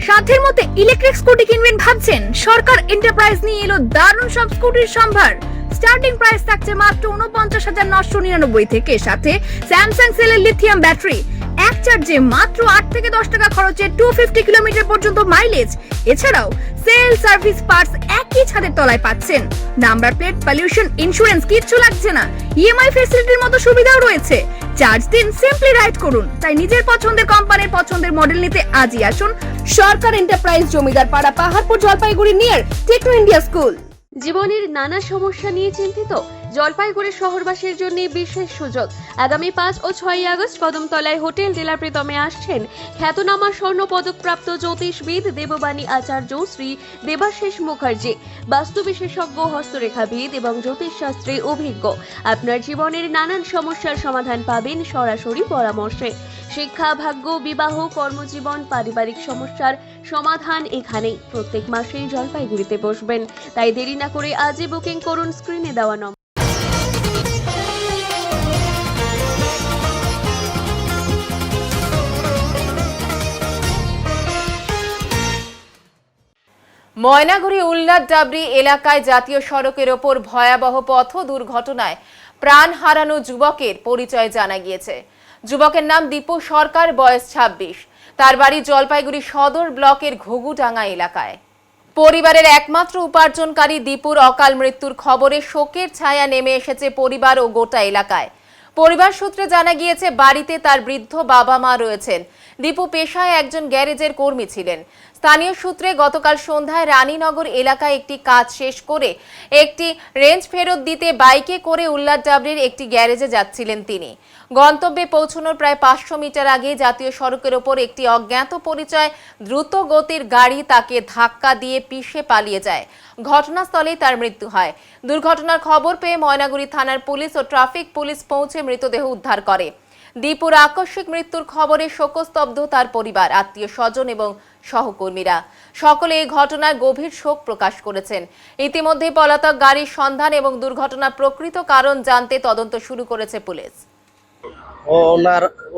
[SPEAKER 17] সাধ্যের মধ্যে ইলেকট্রিক স্কুটি কিনবেন ভাবছেন? সরকার এন্টারপ্রাইজ নিয়ে এলো দারুণ সব স্কুটির সম্ভার। স্টার্টিং প্রাইস থাকছে মাত্র 49,999 থেকে, সাথে স্যামসাং সেলের লিথিয়াম ব্যাটারি, এক চার্জে মাত্র 8 থেকে 10 টাকা খরচে 250 কিলোমিটার পর্যন্ত মাইলেজ। এছাড়াও সেল, সার্ভিস, পার্টস একই ছাদের তলায় পাচ্ছেন। নাম্বার প্লেট, পলিউশন, ইন্স্যুরেন্স কিচ্ছু লাগছে না। EMI ফ্যাসিলিটির মতো সুবিধাও রয়েছে। চার্জ দিন, সিম্পলি রাইড করুন। তাই নিজের পছন্দের কোম্পানির পছন্দের মডেল নিতে আজই আসুন সরকার enterprise, Zamindar Para, Paharpur, Jalpaiguri, near techno India school.
[SPEAKER 18] জীবনের নানা সমস্যা নিয়ে চিন্তিত? জলপাইগুড়ি শহরবাসীর জন্য বিশেষ সুযোগ। আগামী 5 ও 6 আগস্ট কদমতলায় হোটেল জেলা প্রীতমে আসছেন খ্যাতনামা স্বর্ণ পদকপ্রাপ্ত জ্যোতিষবিদ দেববাণী আচার্য শ্রী দেবাশিস মুখার্জি, বাস্তু বিশেষজ্ঞ, হস্তরেখাবিদ এবং জ্যোতিষশাস্ত্রে অভিজ্ঞ। আপনার জীবনের নানান সমস্যার সমাধান পাবেন সরাসরি পরামর্শে। শিক্ষা, ভাগ্য, বিবাহ, কর্মজীবন, পারিবারিক সমস্যার সমাধান এখানেই। প্রত্যেক মাসেই জলপাইগুড়িতে বসবেন, তাই দেরি না করে আজই বুকিং করুন স্ক্রিনে দেওয়া নম্বর।
[SPEAKER 1] ময়নাগুড়ি উল্লাদ ডাবরি এলাকায় জাতীয় সড়কের ওপর ভয়াবহ পথ দুর্ঘটনায় প্রাণ হারানো যুবকের পরিচয় জানা গিয়েছে। যুবকের নাম দীপু সরকার, বয়স 26। তার বাড়ি জলপাইগুড়ি সদর ব্লকের ঘুঘুডাঙ্গা এলাকায়। পরিবারের একমাত্র উপার্জনকারী দীপুর অকাল মৃত্যুর খবরে শোকের ছায়া নেমে এসেছে পরিবার ও গোটা এলাকায়। পরিবার সূত্রে জানা গিয়েছে বাড়িতে তার বৃদ্ধ বাবা মা রয়েছেন। দীপু পেশায় একজন গ্যারেজের কর্মী ছিলেন। স্থানীয় সূত্রে গতকাল সন্ধ্যায় রানীনগর এলাকায় একটি কাজ শেষ করে একটি রেঞ্জ ফেরত দিতে বাইকে করে উল্লাদ ডাবরির একটি গ্যারেজে যাচ্ছিলেন তিনি। গন্তব্যে পৌঁছানোর প্রায় 500 মিটার আগে জাতীয় সড়কের ওপর একটি অজ্ঞাত পরিচয় দ্রুত গতির গাড়ি তাকে ধাক্কা দিয়ে পিষে পালিয়ে যায়। ঘটনাস্থলেই তার মৃত্যু হয়। দুর্ঘটনার খবর পেয়ে ময়নাগুড়ি থানার পুলিশ ও ট্রাফিক পুলিশ পৌঁছে মৃতদেহ উদ্ধার করে। দীপুর আকস্মিক মৃত্যুর খবরে শোকস্তব্ধ তার পরিবার, আত্মীয় স্বজন এবং সহকর্মীরা। সকলে এই ঘটনায় গভীর শোক প্রকাশ করেছেন। ইতিমধ্যে পলাতক গাড়ির সন্ধান এবং দুর্ঘটনার প্রকৃত কারণ জানতে তদন্ত শুরু করেছে পুলিশ।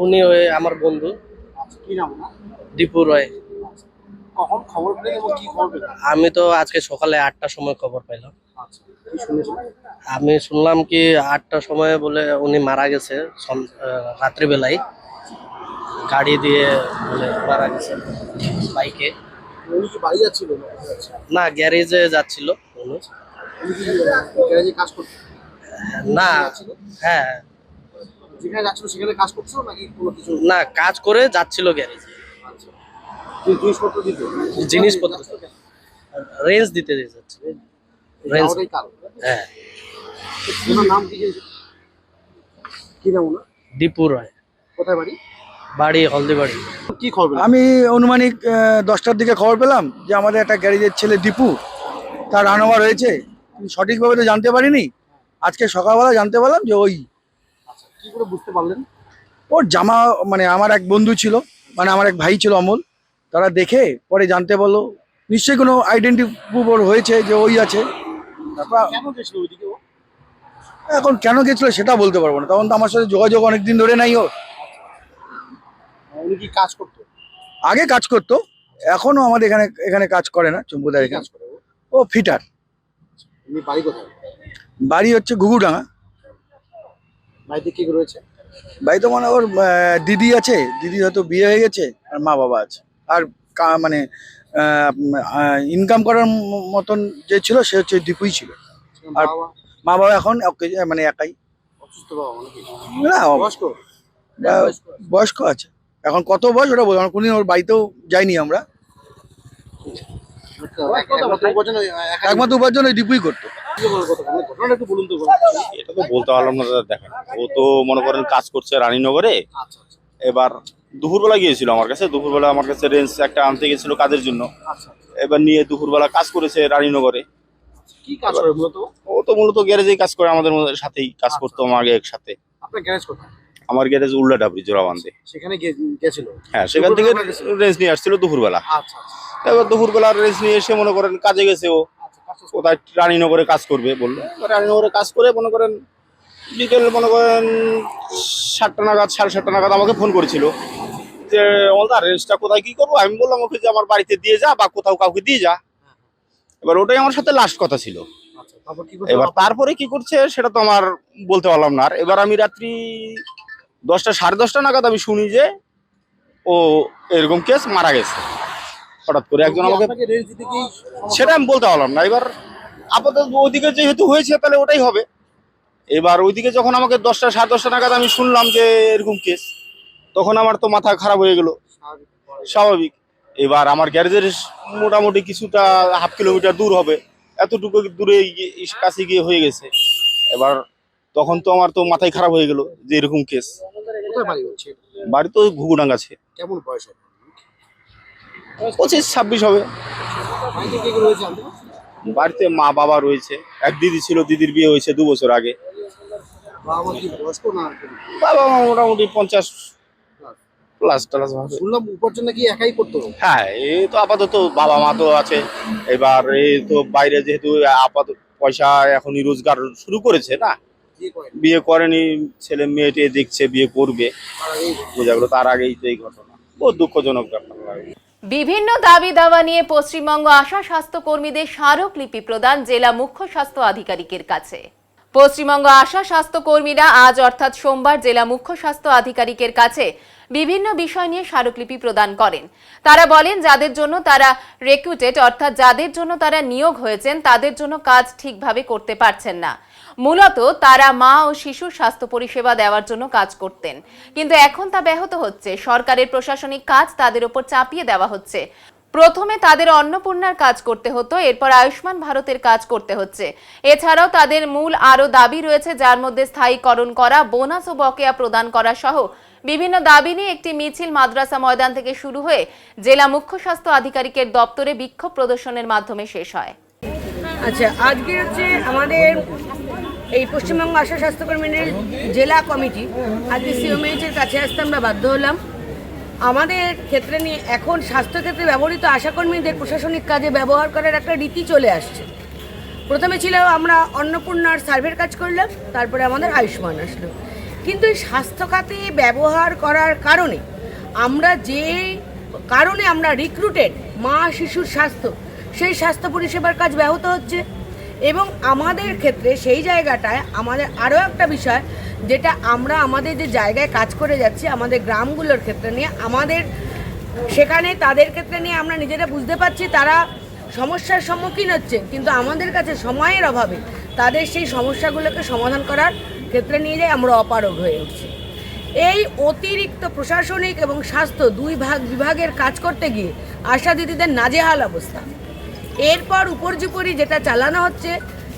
[SPEAKER 19] উনি আমার বন্ধু।
[SPEAKER 3] কি নাম?
[SPEAKER 19] দীপু রয়।
[SPEAKER 3] কখন খবর পেলেন এবং কি খবর পেলেন?
[SPEAKER 19] আমি তো আজকে সকালে 8টার সময় খবর পাইলাম।
[SPEAKER 3] আচ্ছা, কি শুনেছেন?
[SPEAKER 19] আমি শুনলাম কি 8টার সময় বলে উনি মারা গেছে, রাত্রিবেলায় গাড়ি দিয়ে বলে মারা গেছে বাইকে।
[SPEAKER 3] উনি কি বাড়ি যাচ্ছিল?
[SPEAKER 19] না, গ্যারেজে যাচ্ছিল উনি।
[SPEAKER 3] গ্যারেজে কাজ করতে?
[SPEAKER 19] না, হ্যাঁ,
[SPEAKER 3] যেখানে যাচ্ছিল সেখানে কাজ করছিল নাকি কোনো কিছু?
[SPEAKER 19] না, কাজ করে যাচ্ছিল গ্যারেজে।
[SPEAKER 3] আচ্ছা, জিনিসপত্র দিতে?
[SPEAKER 19] জিনিসপত্র রেঞ্জ দিতে যাচ্ছে। রেঞ্জ, হ্যাঁ।
[SPEAKER 3] ওনার নাম কি নাম ওনার?
[SPEAKER 19] দীপু রয়।
[SPEAKER 3] কোথায় বাড়ি?
[SPEAKER 19] বাড়ি হলদিবাড়ি।
[SPEAKER 3] কি খবর?
[SPEAKER 20] আমি অনুমানিক 10টার দিকে খবর পেলাম যে আমাদের একটা গ্যারেজের ছেলে দীপু, তার রানওভার হয়েছে। সঠিকভাবে তো জানতে পারিনি। আজকে সকালবেলা জানতে পারলাম যে ওই
[SPEAKER 3] কি করে বুঝতে পারলেন?
[SPEAKER 20] ওর জামা, মানে আমার এক বন্ধু ছিল, মানে আমার এক ভাই ছিল অমল, তারা দেখে পরে জানতে পারলো নিশ্চয়ই কোনো আইডেন্টিফাই হয়েছে যে ওই আছে। তারপর
[SPEAKER 3] কেন গেছিল ওইদিকে ও?
[SPEAKER 20] এখন কেন গেছিল সেটা বলতে পারবো না, তখন তো আমার সাথে যোগাযোগ অনেকদিন ধরে নাই ওর।
[SPEAKER 3] উনি কি কাজ করতো?
[SPEAKER 20] আগে কাজ করতো, এখনো আমাদের এখানে এখানে কাজ করে না, চম্পুদার
[SPEAKER 3] কি
[SPEAKER 20] এখানে।
[SPEAKER 3] কাজ করে ও?
[SPEAKER 20] ও ফিটার।
[SPEAKER 3] উনি বাড়ি কোথায়?
[SPEAKER 20] বাড়ি হচ্ছে ঘুঘুডাঙ্গা।
[SPEAKER 3] বাড়িতে কি রয়েছে?
[SPEAKER 20] বাড়িতে মানে ওর দিদি আছে, দিদি হয়তো বিয়ে হয়ে গেছে, আর মা বাবা আছে। আর মানে ইনকাম করার মতন যে ছিল সে হচ্ছে দীপুই ছিল। আর মা বাবা এখন মানে একাই।
[SPEAKER 3] অসুস্থ বাবা নাকি?
[SPEAKER 20] না,
[SPEAKER 3] বয়স্ক?
[SPEAKER 20] বয়স্ক আছে। এখন কত বয়স ওটা বলবো, কোনদিন ওর বাড়িতেও যাইনি আমরা। একমাত্র উপার্জন ওই দীপুই করতো।
[SPEAKER 21] এটা তো বলতে পারলাম না দাদা, দেখেন ও তো মনে করেন কাজ করছে রানীনগরে। এবার দুপুরবেলা গিয়েছিল আমার কাছে, দুপুরবেলা আমার কাছে রেঞ্জ একটা আনতে গেছিল কাজের জন্য। এবার নিয়ে দুপুরবেলা কাজ করেছে রানীনগরে।
[SPEAKER 3] কি কাজ করে মূলত?
[SPEAKER 21] ও তো মূলত গ্যারেজেই কাজ করে, আমাদের সাথেই কাজ করতো আগে একসাথে।
[SPEAKER 3] আপনার গ্যারেজ কোথায়?
[SPEAKER 21] আমার গ্যারেজ উল্লাডাবরি জোড়াবান্ধে।
[SPEAKER 3] সেখানে গেছিল?
[SPEAKER 21] হ্যাঁ, সেখান থেকে রেঞ্জ নিয়ে আসছিল দুপুরবেলা।
[SPEAKER 3] আচ্ছা।
[SPEAKER 21] এবার দুপুরবেলা রেঞ্জ নিয়ে এসে মনে করেন কাজে গেছে ও, কোথায় রানীনগরে কাজ করবে বললো। রানীনগরে কাজ করে মনে করেন বিকেল মনে করেন 7টা নাগাদ, 7:30 নাগাদ আমাকে ফোন করেছিল যে ওলদা রেঞ্জটা কোথায় কি করবো। আমি বললাম ওকে যে আমার বাড়িতে দিয়ে যা বা কোথাও কাউকে দিয়ে যা। এবার ওটাই আমার সাথে লাস্ট কথা ছিল। এবার তারপরে কি করছে সেটা তো আমার বলতে পারলাম না। আর এবার আমি রাত্রি 10টা, 10:30 নাগাদ আমি শুনি যে ও এরকম কেস মারা গেছে হঠাৎ করে একজন আমাকে। সেটা আমি বলতে পারলাম না। এবার আপাতত ওইদিকে যেহেতু হয়েছে তাহলে ওটাই হবে। এবার ওইদিকে যখন আমাকে 10টা, 10:30 নাগাদ আমি শুনলাম যে এরকম কেস, তখন আমার তো মাথা খারাপ হয়ে গেল, স্বাভাবিক। এবার আমার গ্যারেজের মোটামুটি কিছুটা 1/2 কিলোমিটার দূর হবে, এতটুকু দূরে কাছে গিয়ে হয়ে গেছে। এবার তখন তো আমার তো মাথায় খারাপ হয়ে গেল যে এরকম কেস। বাড়ি তো ঘুঘুডাঙ্গা আছে।
[SPEAKER 3] কেমন বয়স হবে?
[SPEAKER 21] 25-26 হবে। বাড়িতে মা বাবা রয়েছে, এক দিদি ছিল, দিদির বিয়ে হয়েছে 2 বছর আগে। বাবা মা মোটামুটি 50 প্লাস টালাস হবে।
[SPEAKER 3] শুনলাম উপার্জন নাকি একাই করতো?
[SPEAKER 21] হ্যাঁ, এই তো আপাতত বাবা মা তো আছে। এবার এই তো বাইরে যেহেতু আপাতত পয়সা এখনই রোজগার শুরু করেছে না, বিয়ে করেনি, ছেলে মেয়েটে দেখছে, বিয়ে করবে, বোঝা গেল তার আগেই তো এই ঘটনা। বহুত দুঃখজনক ব্যাপার।
[SPEAKER 1] বিভিন্ন দাবি দাওয়া নিয়ে পশ্চিমবঙ্গ আশা স্বাস্থ্যকর্মীদের স্মারকলিপি প্রদান জেলা মুখ্য স্বাস্থ্য আধিকারিকের কাছে। পশ্চিমবঙ্গ আশা স্বাস্থ্যকর্মীরা আজ অর্থাৎ সোমবার জেলা মুখ্য স্বাস্থ্য আধিকারিকের কাছে বিভিন্ন বিষয় নিয়ে স্মারকলিপি প্রদান করেন। তারা বলেন যাদের জন্য তারা রিক্রুটেড অর্থাৎ যাদের জন্য তারা নিয়োগ হয়েছেন তাদের জন্য কাজ ঠিকভাবে করতে পারছেন না। মূলত তারা মা ও শিশুর স্বাস্থ্য পরিষেবা দেওয়ার জন্য কাজ করতেন, কিন্তু এখন তা ব্যাহত হচ্ছে। সরকারের প্রশাসনিক কাজ তাদের উপর চাপিয়ে দেওয়া হচ্ছে। প্রথমে তাদের অন্নপূর্ণার কাজ করতে হতো, এরপর আয়ুষ্মান ভারতের কাজ করতে হচ্ছে। এছাড়াও তাদের মূল আরও দাবি রয়েছে, যার মধ্যে স্থায়ীকরণ করা, বোনাস ও বকেয়া প্রদান করা সহ বিভিন্ন দাবি নিয়ে একটি মিছিল মাদ্রাসা ময়দান থেকে শুরু হয়ে জেলা মুখ্য স্বাস্থ্য আধিকারিকের দপ্তরে বিক্ষোভ প্রদর্শনের মাধ্যমে শেষ হয়।
[SPEAKER 22] আচ্ছা, আজকে হচ্ছে আমাদের এই পশ্চিমবঙ্গ আশা স্বাস্থ্যকর্মীদের জেলা কমিটি আজকে সিওমএইচের কাছে আসতে আমরা বাধ্য হলাম। আমাদের ক্ষেত্রে নিয়ে এখন স্বাস্থ্যক্ষেত্রে ব্যবহৃত আশাকর্মীদের প্রশাসনিক কাজে ব্যবহার করার একটা রীতি চলে আসছে। প্রথমে ছিল আমরা অন্নপূর্ণার সার্ভের কাজ করলাম, তারপরে আমাদের আয়ুষ্মান আসলো। কিন্তু এই স্বাস্থ্যখাতে ব্যবহার করার কারণে আমরা রিক্রুটেড মা শিশুর স্বাস্থ্য, সেই স্বাস্থ্য পরিষেবার কাজ ব্যাহত হচ্ছে। এবং আমাদের ক্ষেত্রে সেই জায়গাটায় আমাদের আরও একটা বিষয়, যেটা আমরা আমাদের যে জায়গায় কাজ করে যাচ্ছি আমাদের গ্রামগুলোর ক্ষেত্রে নিয়ে, আমাদের সেখানে তাদের ক্ষেত্রে নিয়ে আমরা নিজেরা বুঝতে পারছি তারা সমস্যার সম্মুখীন হচ্ছে, কিন্তু আমাদের কাছে সময়ের অভাবে তাদের সেই সমস্যাগুলোকে সমাধান করার ক্ষেত্রে নিয়ে যাই আমরা অপারগ হয়ে উঠছি। এই অতিরিক্ত প্রশাসনিক এবং স্বাস্থ্য দুই বিভাগের কাজ করতে গিয়ে আশা দিদিদের নাজেহাল অবস্থা। এরপর উপর্যুপরি যেটা চালানো হচ্ছে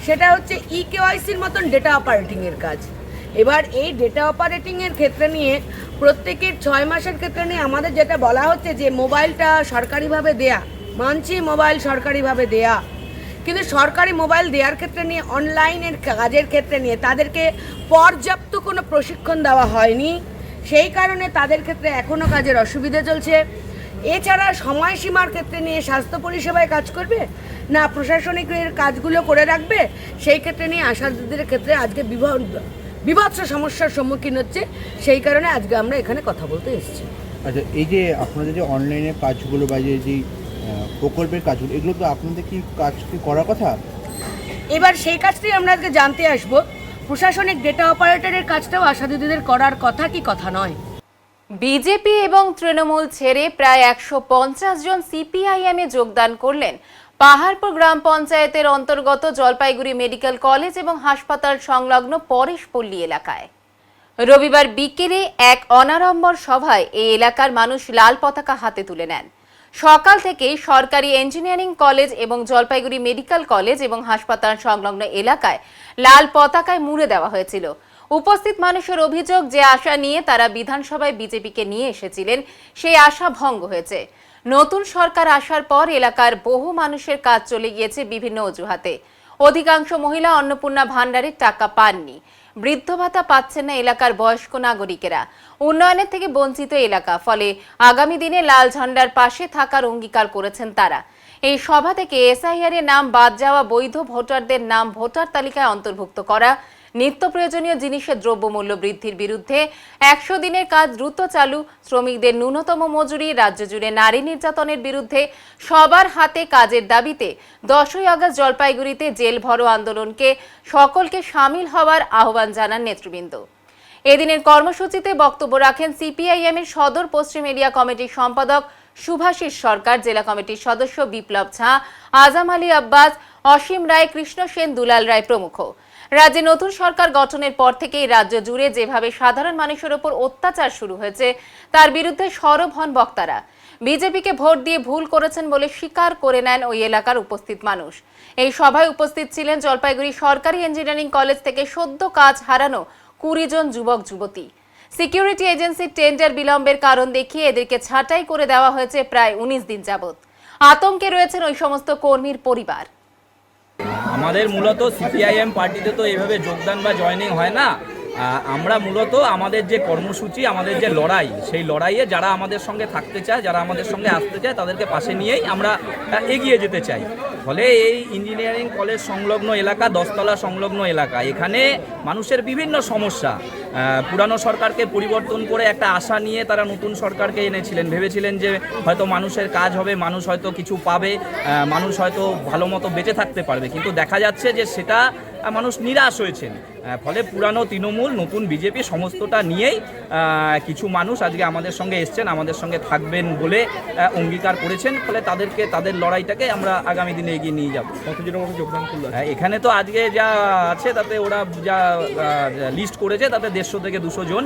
[SPEAKER 22] সেটা হচ্ছে ইকেওয়াইসির মতন ডেটা অপারেটিংয়ের কাজ। এবার এই ডেটা অপারেটিংয়ের ক্ষেত্রে নিয়ে প্রত্যেকের 6 মাসের ক্ষেত্রে নিয়ে আমাদের যেটা বলা হচ্ছে যে মোবাইলটা সরকারিভাবে দেয়া, মানছি মোবাইল সরকারিভাবে দেয়া, কিন্তু সরকারি মোবাইল দেওয়ার ক্ষেত্রে নিয়ে, অনলাইনের কাজের ক্ষেত্রে নিয়ে তাদেরকে পর্যাপ্ত কোনো প্রশিক্ষণ দেওয়া হয়নি। সেই কারণে তাদের ক্ষেত্রে এখনও কাজের অসুবিধা চলছে। এছাড়া সময়সীমার ক্ষেত্রে নিয়ে স্বাস্থ্য পরিষেবায় কাজ করবে না প্রশাসনিক কাজগুলো করে রাখবে, সেই ক্ষেত্রে নিয়ে আশাদের ক্ষেত্রে আজকে বিভৎস সমস্যার সম্মুখীন হচ্ছে। সেই কারণে আজকে আমরা এখানে কথা বলতে এসেছি।
[SPEAKER 11] আচ্ছা, এই যে আপনাদের যে অনলাইনে কাজগুলো বা যে প্রকল্পের কাজগুলো, এগুলো তো আপনাদের কি কাজ কি করার কথা?
[SPEAKER 22] এবার সেই কাজটাই আমরা আজকে জানতে আসবো। প্রশাসনিক ডেটা অপারেটরের কাজটাও আশা দিদিদের করার কথা কি কথা নয়।
[SPEAKER 1] বিজেপি এবং তৃণমূল ছেড়ে প্রায় 150 জন সিপিআইএম এ যোগদান করলেন পাহাড়পুর গ্রাম পঞ্চায়েতের অন্তর্গত জলপাইগুড়ি মেডিকেল কলেজ এবং হাসপাতাল সংলগ্ন পরেশপল্লী এলাকায়। রবিবার বিকেলে এক অনাড়ম্বর সভায় এই এলাকার মানুষ লাল পতাকা হাতে তুলে নেন। সকাল থেকেই সরকারি ইঞ্জিনিয়ারিং কলেজ এবং জলপাইগুড়ি মেডিকেল কলেজ এবং হাসপাতাল সংলগ্ন এলাকায় লাল পতাকায় মুড়ে দেওয়া হয়েছিল। উপস্থিত মানুষের অভিযোগ, যে আশা নিয়ে তারা বিধানসভায় বিজেপিকে নিয়ে এসেছিলেন সেই আশা ভঙ্গ হয়েছে। নতুন সরকার আসার পর এলাকার বহু মানুষের কাজ চলে গিয়েছে বিভিন্ন অজুহাতে। অধিকাংশ মহিলা অন্নপূর্ণা ভাণ্ডারের টাকা পাননি, বৃদ্ধ ভাতা পাচ্ছেন না এলাকার বয়স্ক নাগরিকেরা। উন্নয়নের থেকে বঞ্চিত এলাকা, ফলে আগামী দিনে লাল ঝান্ডার পাশে থাকার অঙ্গীকার করেছেন তারা। এই সভা থেকে এসআইআর এর নাম বাদ যাওয়া, বৈধ ভোটারদের নাম ভোটার তালিকায় অন্তর্ভুক্ত করা, নিত্য প্রয়োজনীয় জিনিসের দ্রব্যমূল্য বৃদ্ধির বিরুদ্ধে 100 দিনের কাজ দ্রুত চালু, শ্রমিকদের ন্যূনতম মজুরি, রাজ্য জুড়ে নারী নির্যাতনের বিরুদ্ধে সবার হাতে কাজের দাবিতে 10ই আগস্ট জলপাইগুড়িতে জেল ভরো আন্দোলনকে সকলকে সামিল হওয়ার আহ্বান জানান নেতৃবৃন্দ। এদিনের কর্মসূচিতে বক্তব্য রাখেন সিপিআইএম এর সদর পশ্চিম এরিয়া কমিটির সম্পাদক শুভাশিস সরকার, জেলা কমিটির সদস্য বিপ্লব ঝা, আজম আলী আব্বাস, অসীম রায়, কৃষ্ণ সেন, দুলাল রায় প্রমুখ। রাজ্যে নতুন সরকার গঠনের পর থেকেই রাজ্য জুড়ে যেভাবে সাধারণ মানুষের ওপর অত্যাচার শুরু হয়েছে তার বিরুদ্ধে সরব হন বক্তারা। বিজেপিকে ভোট দিয়ে ভুল করেছেন বলে স্বীকার করে নেন ওই এলাকার উপস্থিত মানুষ। এই সভায় উপস্থিত ছিলেন জলপাইগুড়ি সরকারি ইঞ্জিনিয়ারিং কলেজ থেকে সদ্য কাজ হারানো 20 জন যুবক যুবতী। সিকিউরিটি এজেন্সির টেন্ডার বিলম্বের কারণ দেখিয়ে এদেরকে ছাঁটাই করে দেওয়া হয়েছে প্রায় 19 দিন যাবৎ। আতঙ্কে রয়েছেন ওই সমস্ত কর্মীর পরিবার।
[SPEAKER 2] আমাদের মূলত সিপিআইএম পার্টিতে তো এইভাবে যোগদান বা জয়েনিং হয় না। আমরা মূলত আমাদের যে কর্মসূচি, আমাদের যে লড়াই, সেই লড়াইয়ে যারা আমাদের সঙ্গে থাকতে চায়, যারা আমাদের সঙ্গে আসতে চায়, তাদেরকে পাশে নিয়েই আমরা এগিয়ে যেতে চাই। ফলে এই ইঞ্জিনিয়ারিং কলেজ সংলগ্ন এলাকা, 10 তলা সংলগ্ন এলাকা, এখানে মানুষের বিভিন্ন সমস্যা। পুরানো সরকারকে পরিবর্তন করে একটা আশা নিয়ে তারা নতুন সরকারকে এনেছিলেন, ভেবেছিলেন যে হয়তো মানুষের কাজ হবে, মানুষ হয়তো কিছু পাবে, মানুষ হয়তো ভালো মতো বেঁচে থাকতে পারবে, কিন্তু দেখা যাচ্ছে যে সেটা মানুষ নিরাশ হয়েছেন। ফলে পুরানো তৃণমূল, নতুন বিজেপি সমস্তটা নিয়েই কিছু মানুষ আজকে আমাদের সঙ্গে এসছেন, আমাদের সঙ্গে থাকবেন বলে অঙ্গীকার করেছেন। ফলে তাদের লড়াইটাকে আমরা আগামী দিনে এগিয়ে নিয়ে যাব।
[SPEAKER 11] কতজনের মতো যোগদান করলো
[SPEAKER 2] এখানে? তো আজকে যা আছে তাতে ওরা যা লিস্ট করেছে তাতে 150 থেকে 200 জন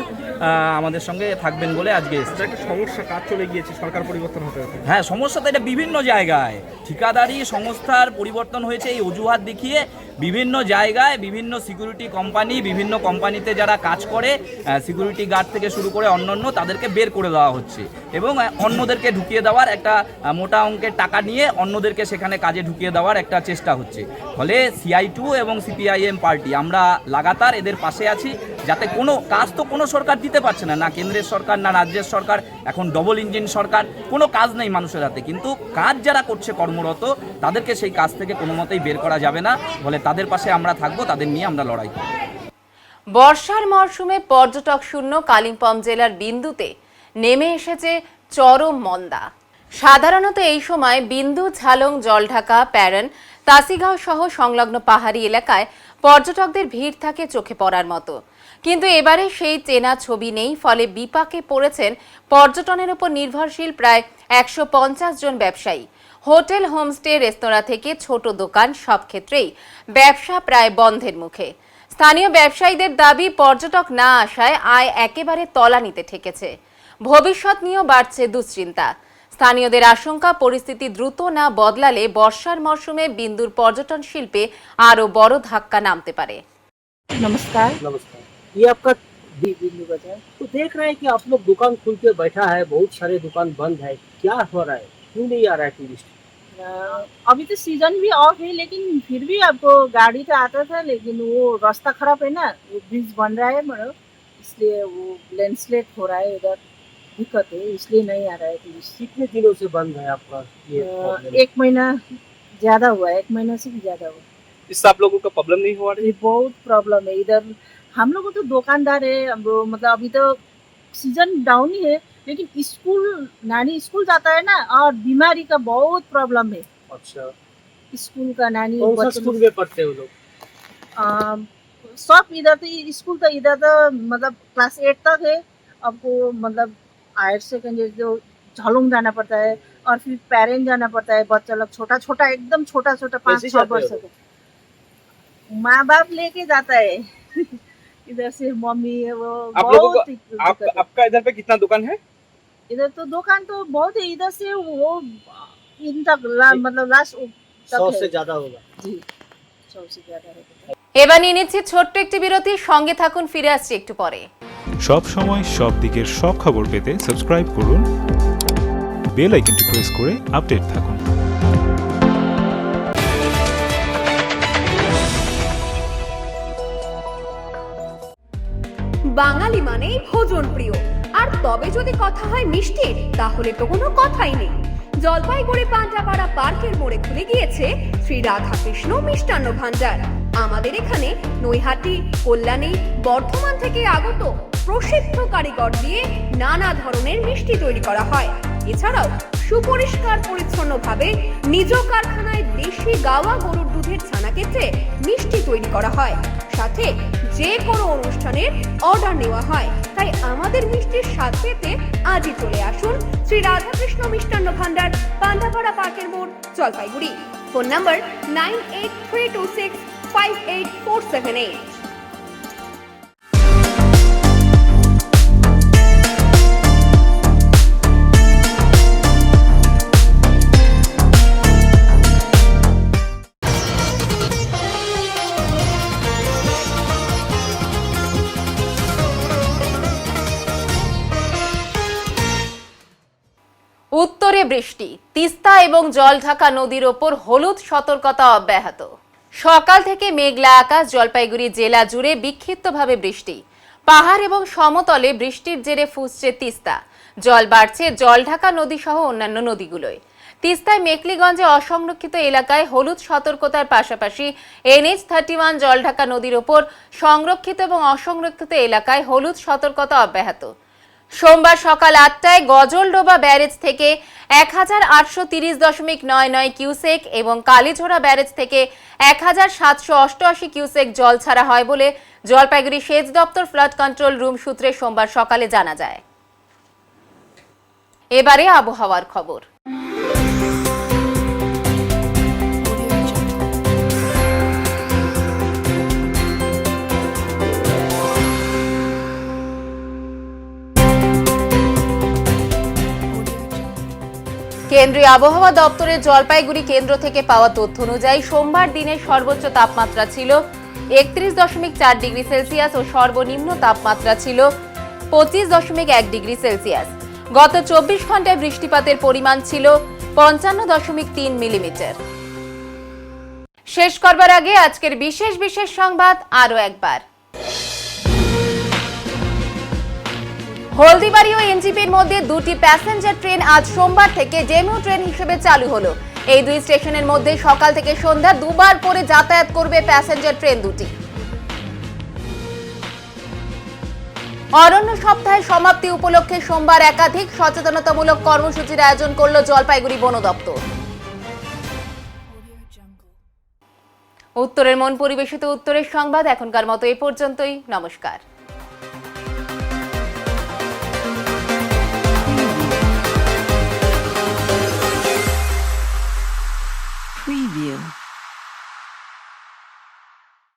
[SPEAKER 2] আমাদের সঙ্গে থাকবেন বলে আজকে এসছে।
[SPEAKER 11] একটা সমস্যা, কাজ চলে গিয়েছে, সরকার পরিবর্তন হতে হবে।
[SPEAKER 2] হ্যাঁ, সমস্যা তো এটা বিভিন্ন জায়গায়। ঠিকাদারি সংস্থার পরিবর্তন হয়েছে এই অজুহাত দেখিয়ে বিভিন্ন জায়গায়, বিভিন্ন সিকিউরিটি কোম্পানি, বিভিন্ন কোম্পানিতে যারা কাজ করে, সিকিউরিটি গার্ড থেকে শুরু করে অন্যান্য, তাদেরকে বের করে দেওয়া হচ্ছে এবং অন্যদেরকে ঢুকিয়ে দেওয়ার একটা মোটা অঙ্কের টাকা নিয়ে অন্যদেরকে সেখানে কাজে ঢুকিয়ে দেওয়ার একটা চেষ্টা হচ্ছে। ফলে CI2 এবং সিপিআইএম পার্টি আমরা লাগাতার এদের পাশে আছি, যাতে কোনো কাজ তো কোনো সরকার দিতে পারছে না, না কেন্দ্রের সরকার না রাজ্যের সরকার, এখন ডবল ইঞ্জিন সরকার, কোনো কাজ নেই মানুষের হাতে। কিন্তু কাজ যারা করছে কর্মরত, তাদেরকে সেই কাজ থেকে কোনো মতেই বের করা যাবে না। ফলে তাদের পাশে আমরা থাকবো, তাদের নিয়ে আমরা লড়াই করব।
[SPEAKER 1] বর্ষার মরশুমে পর্যটক শূন্য কালিম্পং জেলার বিন্দুতে নেমে এসেছে চরম মন্দা। সাধারণত এই সময় বিন্দু, ঝালং, জলঢাকা, প্যারন, তাসিগাঁও সহ সংলগ্ন পাহাড়ি এলাকায় পর্যটকদের ভিড় থাকে চোখে পড়ার মতো, কিন্তু এবারে সেই চেনা ছবি নেই। ফলে বিপাকে পড়েছেন পর্যটনের উপর নির্ভরশীল প্রায় 150 জন ব্যবসায়ী। হোটেল, হোমস্টে, রেস্তোরাঁ থেকে ছোট দোকান, সব ক্ষেত্রেই ব্যবসা প্রায় বন্ধের মুখে। স্থানীয় ব্যবসায়ীদের দাবি, পর্যটক না আসায় আয় একেবারে তলানিতে ঠেকেছে। ভবিষ্যৎ নিয়েও বাড়ছে দুশ্চিন্তা। স্থানীয়দের আশঙ্কা, পরিস্থিতি দ্রুত না বদলালে বর্ষার মরশুমে বিন্দুর পর্যটন শিল্পে আরো বড় ধাক্কা নামতে পারে।
[SPEAKER 4] नमस्कार। ये आपका बिंदु है। तो देख रहे हैं कि आप लोग दुकान खुल के बैठा है, बहुत सारे दुकान बंद है, क्या हो रहा है, क्यों नहीं आ रहा है टूरिस्ट?
[SPEAKER 14] अभी तो सीजन भी ऑफ है, लेकिन फिर भी आपको गाड़ी तो आता था, लेकिन वो रास्ता खराब है ना, वो ब्रिज बन रहा है मतलब, इसलिए वो लैंडस्लाइड हो रहा है, उधर दिक्कत है, इसलिए नहीं आ रहा है टूरिस्ट।
[SPEAKER 4] कितने दिनों से बंद है आपका ये प्रॉब्लम?
[SPEAKER 14] 1 महीना ज्यादा हुआ है, 1 महीना से भी ज्यादा हुआ।
[SPEAKER 5] इससे आप लोगों का प्रॉब्लम नहीं हुआ?
[SPEAKER 14] ये बहुत प्रॉब्लम है इधर। हम लोग तो दुकानदार है, मतलब अभी तो सीजन डाउन ही है, लेकिन स्कूल नानी स्कूल जाता है ना, और बीमारी का बहुत प्रॉब्लम है।
[SPEAKER 4] अच्छा,
[SPEAKER 14] स्कूल का नानी
[SPEAKER 4] कौन सा स्कूल में पढ़ते हो लोग?
[SPEAKER 14] सब इधर तो स्कूल तो इधर तो मतलब क्लास 8 तक है। आपको मतलब हायर सेकेंडरी जो झालुंग जाना पड़ता है, और फिर पेरेंट जाना पड़ता है। बच्चा लोग छोटा छोटा एकदम छोटा छोटा 5-6 वर्ष का माँ बाप लेके जाता है इधर से मम्मी है वो।
[SPEAKER 5] आप लोगों को आपका इधर पे कितना दुकान है?
[SPEAKER 14] इधर तो दुकान तो बहुत है, इधर से वो इन तक मतलब लास्ट
[SPEAKER 4] 100 से ज्यादा होगा
[SPEAKER 14] जी, 100 से ज्यादा है।
[SPEAKER 1] এবার নিয়ে নিচ্ছি ছোট্ট একটি বিরতি, সঙ্গে থাকুন, ফিরে আসছি একটু পরে।
[SPEAKER 15] সব সময় সব দিকের সব খবর পেতে সাবস্ক্রাইব করুন, বেল আইকনটি প্রেস করে আপডেট থাকুন।
[SPEAKER 17] বাঙালি মানেই ভোজন প্রিয়, আর তবে যদি কথা হয় মিষ্টির, তাহলে তো কোনো কথাই নেই। জলপাইগুড়ি পান্ডাপাড়া পার্কের মোড়ে খুলে গিয়েছে শ্রী রাধাকৃষ্ণ মিষ্টান্ন ভান্ডার। আমাদের এখানে নৈহাটি, কল্যাণী, বর্ধমান থেকে আগত প্রসিদ্ধ কারিগর দিয়ে নানা ধরনের মিষ্টি তৈরি করা হয়। এছাড়াও সুপরিষ্কার পরিচ্ছন্নভাবে নিজ কারখানায় দেশি গাওয়া গরুর দুধের ছানা কেটে মিষ্টি তৈরি করা হয়। সাথে যে কোনো অনুষ্ঠানের অর্ডার নেওয়া হয়। তাই আমাদের মিষ্টির স্বাদ পেতে আজই চলে আসুন শ্রী রাধাকৃষ্ণ মিষ্টান্ন ভান্ডার, পান্ডাপাড়া পার্কের মোড়, জলপাইগুড়ি। Phone number 9832658478।
[SPEAKER 1] উত্তরে বৃষ্টি, তিস্তা এবং জলঢাকা নদীর ওপর হলুদ সতর্কতা অব্যাহত। সকাল থেকে মেঘলা আকাশ, জলপাইগুড়ি জেলা জুড়ে বিক্ষিপ্তভাবে বৃষ্টি। পাহাড় এবং সমতলে বৃষ্টির জেরে ফুঁসছে তিস্তা, জল বাড়ছে জলঢাকা নদী সহ অন্যান্য নদীগুলোয়। তিস্তায় মেকলিগঞ্জে অসংরক্ষিত এলাকায় হলুদ সতর্কতার পাশাপাশি NH-31 জলঢাকা নদীর ওপর সংরক্ষিত এবং অসংরক্ষিত এলাকায় হলুদ সতর্কতা অব্যাহত। সোমবার সকাল 8টায় গজলডোবা ব্যারেজ থেকে 1830.99 কিউসেক এবং কালীঝোড়া ব্যারেজ থেকে 1788 কিউসেক জল ছাড়া হয় বলে জলপাইগুড়ি সেচ দপ্তর ফ্লাড কন্ট্রোল রুম সূত্রে সোমবার সকালে জানা যায়। এবারে আবহাওয়ার খবর। কেন্দ্রীয় আবহাওয়া দপ্তরের জলপাইগুড়ি কেন্দ্র থেকে পাওয়া তথ্য অনুযায়ী সোমবার দিনের সর্বোচ্চ তাপমাত্রা ছিল 31.4 ডিগ্রি সেলসিয়াস ও সর্বনিম্ন তাপমাত্রা ছিল 25.1 ডিগ্রি সেলসিয়াস। গত 24 ঘন্টায় বৃষ্টিপাতের পরিমাণ ছিল 55.3 মিলিমিটার। শেষ করবার আগে আজকের বিশেষ বিশেষ সংবাদ আরো একবার। হলদিবাড়ি ও এনজিপির মধ্যে দুটি প্যাসেঞ্জার ট্রেন আজ সোমবার থেকে ডেমু ট্রেন হিসেবে চালু হলো। এই দুই স্টেশনের মধ্যে সকাল থেকে সন্ধ্যা দুবার করে যাতায়াত করবে প্যাসেঞ্জার ট্রেন দুটি। অরণ্য সপ্তাহের সমাপ্তি উপলক্ষে সোমবার একাধিক সচেতনতামূলক কর্মসূচির আয়োজন করল জলপাইগুড়ি বন দপ্তর। উত্তরের মন পরিবেশিত উত্তরের সংবাদ এখনকার মতো এই পর্যন্তই। নমস্কার।